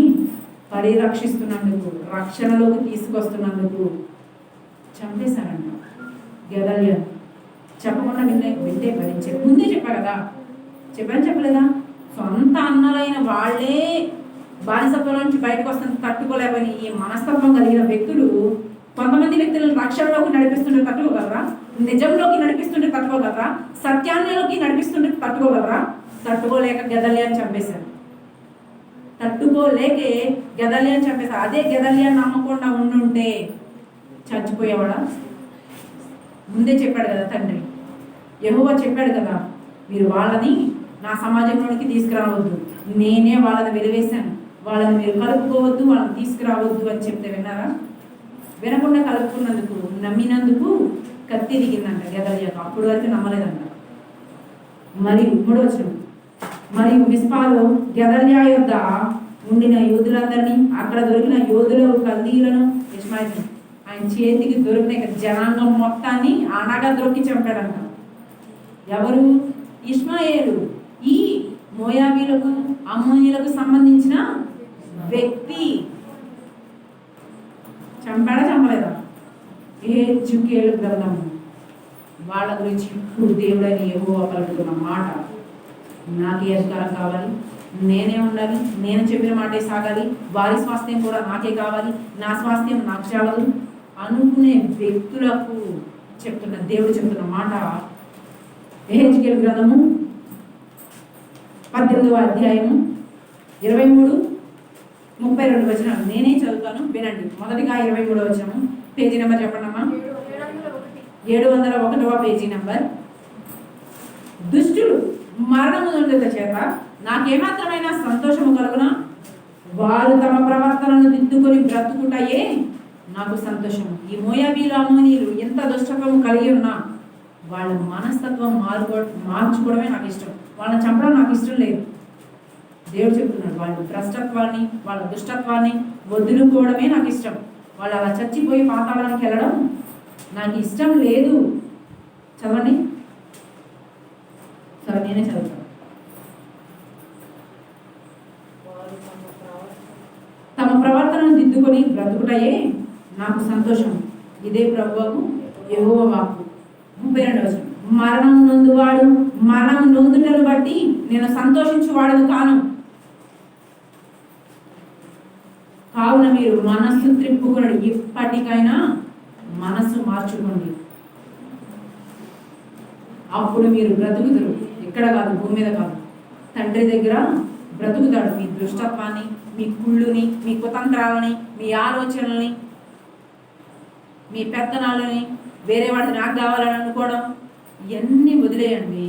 పరిరక్షిస్తున్నందుకు, రక్షణలోకి తీసుకొస్తున్నందుకు చంపేశారంట గెదల్యా. చెప్పకుండా వింటే భరించే ముందే చెప్పా కదా, చెప్పలేదా? సొంత అన్నలైన వాళ్ళే బానిసత్వం నుంచి బయటకు వస్తుంది తట్టుకోలేవని ఈ మనస్తత్వం కలిగిన వ్యక్తులు కొంతమంది వ్యక్తులను రక్షణలోకి నడిపిస్తుంటే తట్టుకోగలరా? నిజంలోకి నడిపిస్తుంటే తట్టుకోగలరా? సత్యాన్నిలోకి నడిపిస్తుంటే తట్టుకోగలరా? తట్టుకోలేక గెదల్యాన్ని చంపేశారు. తట్టుకోలేకే గెదల్యాన్ని చంపేశారు. అదే గెదల్యాన్ని నమ్మకుండా ఉండుంటే చచ్చిపోయేవాడా? ముందే చెప్పాడు కదా తండ్రి, యెహోవా చెప్పాడు కదా, మీరు వాళ్ళని నా సమాజంలోనికి తీసుకురావద్దు, నేనే వాళ్ళని వెలివేశాను, వాళ్ళని మీరు కలుపుకోవద్దు, వాళ్ళని తీసుకురావద్దు అని చెప్తే విన్నారా? వినకుండా కలుపుకున్నందుకు, నమ్మినందుకు కత్తి దిగిందంట గెదల్యాకు. అప్పటి వరకు నమ్మలేదంట. మరియు 3వ వచనం, మరియు మిస్పాలో గెదల్యా యొద్ద ఉండిన యోధులందరినీ, అక్కడ దొరికిన యోధులు కల్దీయులను, ఇష్మాయిలు ఆయన చేతికి దొరికిన జనాంగం మొత్తాన్ని అనగా దొరికి చంపాడంట. ఎవరు? ఇష్మాయేలు, ఈ మోయాబీలకు అమ్మోనీలకు సంబంధించిన వ్యక్తి. చంపాడా చంపలేదా? యెహెజ్కేలు గ్రంథము వాళ్ళ గురించి ఇప్పుడు దేవుడని యెహోవా పలుకుతున్న మాట, నాకే అధికారం కావాలి, నేనే ఉండాలి, నేను చెప్పిన మాటే సాగాలి, వారి స్వాస్థ్యం కూడా నాకే కావాలి, నా స్వాస్థ్యం నాకు చాలదు అనుకునే వ్యక్తులకు చెప్తున్న దేవుడు చెప్తున్న మాట. యెహెజ్కేలు గ్రంథము 18వ అధ్యాయము 23-32 వచనాలు నేనే చదువుతాను, వినండి. మొదటిగా 23వ వచనము, పేజీ నెంబర్ చెప్పండమ్మా. 701వ పేజీ నెంబర్. దుష్టులు మరణము నొందుట చేత నాకేమాత్రమైనా సంతోషము కలుగునా? వారు తమ ప్రవర్తనను దిద్దుకొని బ్రతుకుటయే నాకు సంతోషము. ఈ మోయాబీలు అమ్మోనీలు ఎంత దుష్టత్వము కలిగి ఉన్నా వాళ్ళ మనస్తత్వం మార్చుకోవడమే నాకు ఇష్టం. వాళ్ళని చంపడం నాకు ఇష్టం లేదు. దేవుడు చెప్తున్నాడు, వాళ్ళు భ్రష్టత్వాన్ని, వాళ్ళ దుష్టత్వాన్ని వదులుకోవడమే నాకు ఇష్టం. వాళ్ళు అలా చచ్చిపోయి పాతాళానికి వెళ్ళడం నాకు ఇష్టం లేదు. చదవండి, సరే నేనే చదువుతాను. తమ ప్రవర్తనను దిద్దుకొని బ్రతుకుటయే నాకు సంతోషం. ఇదే ప్రభువుకు యెహోవా వాక్కు. 32వ వచనం, మరణం నొందువాడు మరణం నొందుటను బట్టి నేను సంతోషించువాడను కాను. కావున మీరు మనస్సు త్రిప్పుకొనడి, ఇప్పటికైనా మనస్సు మార్చుకోండి, అప్పుడు మీరు బ్రతుకుతారు. ఇక్కడ కాదు, భూమి మీద కాదు, తండ్రి దగ్గర బ్రతుకుతాడు. మీ దుష్టత్వాన్ని, మీ కుళ్ళుని, మీ కుతంత్రాలని, మీ ఆలోచనల్ని, మీ పెత్తనాలని, వేరే వాడిని నాకు కావాలని అనుకోవడం, ఇవన్నీ వదిలేయండి,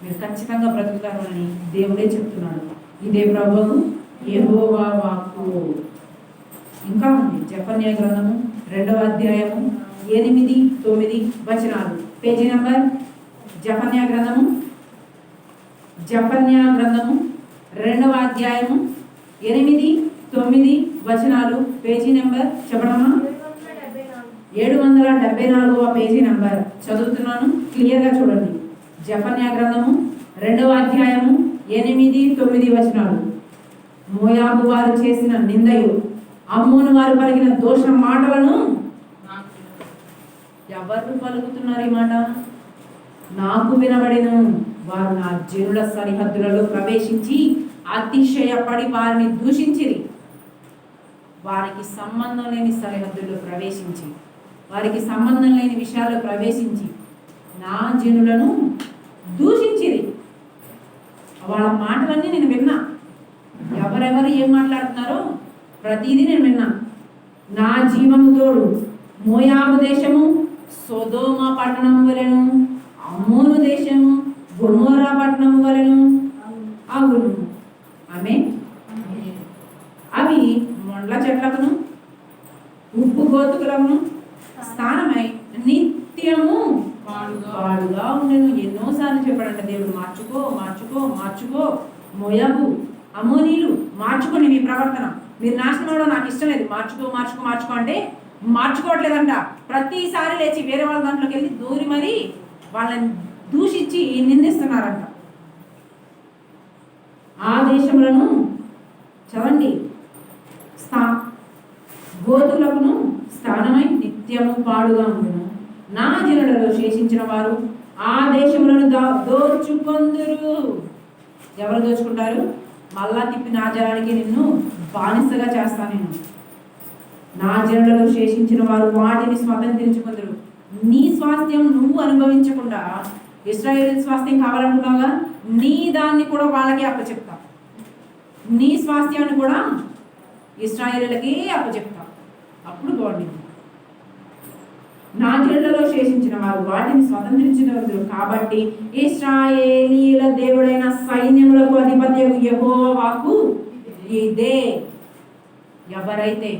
మీరు ఖచ్చితంగా బ్రతుకుతారు అని దేవుడే చెప్తున్నాడు. ఇదే ప్రభువు యెహోవా వాక్కు. ఇంకా ఉంది, జెఫన్యా గ్రంథము 2వ అధ్యాయము 8-9 వచనాలు, పేజీ నెంబర్. జెఫన్యా గ్రంథము 2వ అధ్యాయము 8-9 వచనాలు, పేజీ నెంబర్ చెప్పడమా? 774వ పేజీ నెంబర్. చదువుతున్నాను, క్లియర్గా చూడండి. జెఫన్యా గ్రంథము 2వ అధ్యాయము 8-9 వచనాలు. మోయాబు వారు చేసిన నిందయు, అమ్మోను వారు పలికిన దోష మాటలను ఎవరు పలుకుతున్నారు? ఈ మాట నాకు వినబడిను. వారు నా జనుల సరిహద్దులలో ప్రవేశించి అతిశయపడి వారిని దూషించిరి. వారికి సంబంధం లేని సరిహద్దుల్లో ప్రవేశించి, వారికి సంబంధం లేని విషయాల్లో ప్రవేశించి నా జనులను దూషించిరి. వాళ్ళ మాటలన్నీ నేను విన్నా. ఎవరెవరు ఏం మాట్లాడుతున్నారో ప్రతిదీ నేను విన్నా. నా జీవము తోడు మోయాబు దేశము సొదొమ పట్టణం వలెను, అమ్మోను దేశము గొమొర్రా పట్టణం వలెను అగును. ఆమేన్. అవి మొండ్ల చెట్లకును ఉప్పు గోతుకులను స్థానమై నిత్యము పాడుగా ఉండెను. ఎన్నోసార్లు చెప్పాడంట దేవుడు, మార్చుకో మార్చుకో మార్చుకో, మోయాబు అమ్మోనీలు మార్చుకోండి మీ ప్రవర్తన, మీరు నాశనం అవడం నాకు ఇష్టం లేదు, మార్చుకో మార్చుకో మార్చుకో అంటే మార్చుకోవట్లేదంట. ప్రతిసారి లేచి వేరే వాళ్ళ దాంట్లోకి వెళ్ళి దూరి మరీ వాళ్ళని దూషించి నిందిస్తున్నారంట. ఆ దేశములను చదవండి, గోతులకును స్థానమై నిత్యము పాడుగా ఉండెను. నా జనులలో శేషించిన వారు ఆ దేశములను దోచుకొందురు. ఎవరు దోచుకుంటారు? మళ్ళా తిప్పి నా జనానికి నిన్ను బానిసగా చేస్తాను నేను. నా జనులలో శేషించిన వారు వాటిని స్వతంత్రించుకుందరు. నీ స్వాస్థ్యం నువ్వు అనుభవించకుండా ఇశ్రాయేలు స్వాస్థ్యం కావాలనుకున్నావుగా, నీ దాన్ని కూడా వాళ్ళకి అప్పచెప్తా. నీ స్వాస్థ్యాన్ని కూడా ఇశ్రాయేలులకి అప్పచెప్తా. అప్పుడు బాగుంటుంది. నా జనులలో శేషించిన వారు వాటిని స్వతంత్రించినవారు కాబట్టి ఇశ్రాయేలీల దేవుడైన సైన్యములకు అధిపత్యకు యెహోవా వాక్కు ఇదే. ఎవరైతే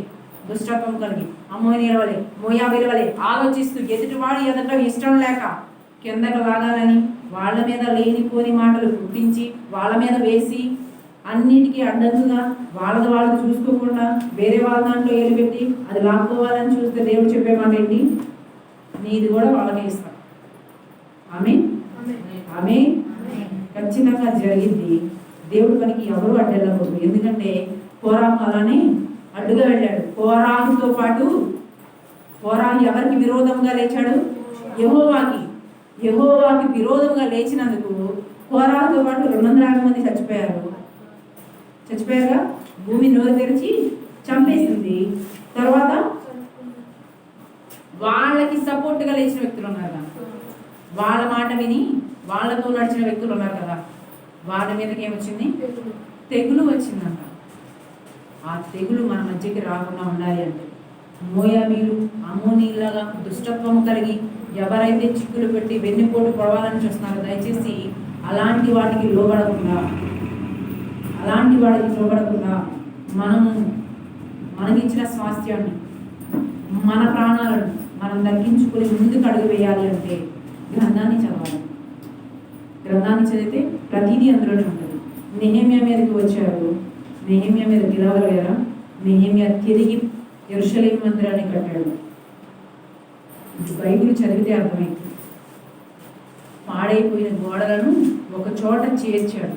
దుష్టత్వం కలిగి అమ్మోనీయుల వలె మోయాబీల వలె ఆలోచిస్తూ ఎదుటివాడు ఎదట ఇష్టం లేక కిందకు లాగాలని వాళ్ళ మీద లేనిపోని మాటలు పుట్టించి వాళ్ళ మీద వేసి అన్నిటికీ అడ్డంకుగా వాళ్ళది వాళ్ళు చూసుకోకుండా వేరే వాళ్ళ దాంట్లో ఏలుపెట్టి అది లాక్కోవాలని చూస్తే దేవుడు చెప్పే మాట ఏంటి? నీది కూడా వాళ్ళకే ఇస్తా. ఆమేన్ ఆమేన్. ఖచ్చితంగా జరిగింది. దేవుడి పనికి ఎవరు అడ్డెళ్ళకూడదు. ఎందుకంటే కోరాహు అలానే అడ్డుగా వెళ్ళాడు. కోరాహుతో పాటు కోరాహు ఎవరికి విరోధంగా లేచాడు? యెహోవాకి. యెహోవాకి విరోధంగా లేచినందుకు కోరాహుతో పాటు 250 మంది చచ్చిపోయారుగా. భూమి నోరు తెరిచి చంపేసింది. తర్వాత వాళ్ళకి సపోర్ట్గా లేచిన వ్యక్తులు ఉన్నారు కదా, వాళ్ళ మాట విని వాళ్ళతో నడిచిన వ్యక్తులు ఉన్నారు కదా, వాళ్ళ మీదకి ఏమొచ్చింది? తెగులు వచ్చిందంట. ఆ తెగులు మన మధ్యకి రాకుండా ఉండాలి అంటే మోయాబీలు అమ్మోనీలాగా దుష్టత్వం కలిగి ఎవరైతే చిక్కులు పెట్టి వెన్నుపోటు పొడవాలని చూస్తున్నారో దయచేసి అలాంటి వాటికి లోబడకుండా మనకిచ్చిన స్వాస్థ్యాన్ని మన ప్రాణాలను మనం దక్కించుకొని ముందుకు అడుగు వేయాలి అంటే గ్రంథాన్ని చదవాలి. గ్రంథాన్ని చదివితే ప్రతిదీ అందులోనే ఉంటుంది. నెహెమ్యా మీదకి వచ్చారు. నెహెమ్యా మీద గెలవలేరా? నెహెమ్యా తిరిగి యెరూషలేము మందిరాన్ని కట్టాడు. బైబిల్ చదివితే అర్థమైంది. పాడైపోయిన గోడలను ఒక చోట చేర్చాడు.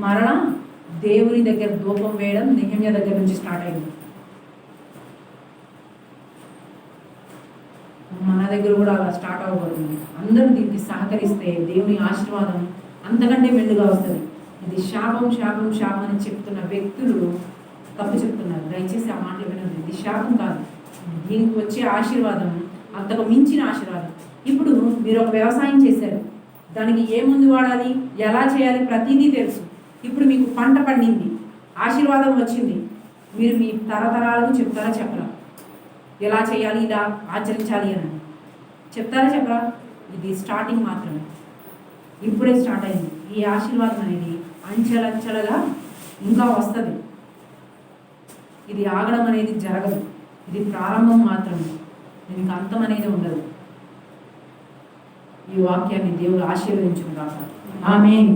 మరలా దేవుని దగ్గర ధూపం వేయడం నెహెమ్యా దగ్గర నుంచి స్టార్ట్ అయింది. మన దగ్గర కూడా అలా స్టార్ట్ అవ్వబోతుంది. అందరూ దీనికి సహకరిస్తే దేవుని ఆశీర్వాదం అంతకంటే మెండుగా వస్తుంది. ఇది శాపం శాపం శాపం అని చెప్తున్న వ్యక్తులు తప్పు చెప్తున్నారు. దయచేసి ఆ మాటలు వినండి. ఇది శాపం కాదు, దీనికి వచ్చే ఆశీర్వాదం అంతకు మించిన ఆశీర్వాదం. ఇప్పుడు మీరు ఒక వ్యవసాయం చేశారు, దానికి ఏ ముందు వాడాలి, ఎలా చేయాలి ప్రతిదీ తెలుసు. ఇప్పుడు మీకు పంట పండింది, ఆశీర్వాదం వచ్చింది. మీరు మీ తరతరాలకు చెప్తారా చెప్పరా? ఎలా చేయాలి, ఇలా ఆచరించాలి అని చెప్తారా చెప్పరా? ఇది స్టార్టింగ్ మాత్రమే, ఇప్పుడే స్టార్ట్ అయింది. ఈ ఆశీర్వాదం అనేది అంచెలంచెలుగా ఇంకా వస్తుంది. ఇది ఆగడం అనేది జరగదు. ఇది ప్రారంభం మాత్రమే, దీనికి అంతం అనేది ఉండదు. ఈ వాక్యాన్ని దేవుడు ఆశీర్వదించును గాక. ఆమేన్.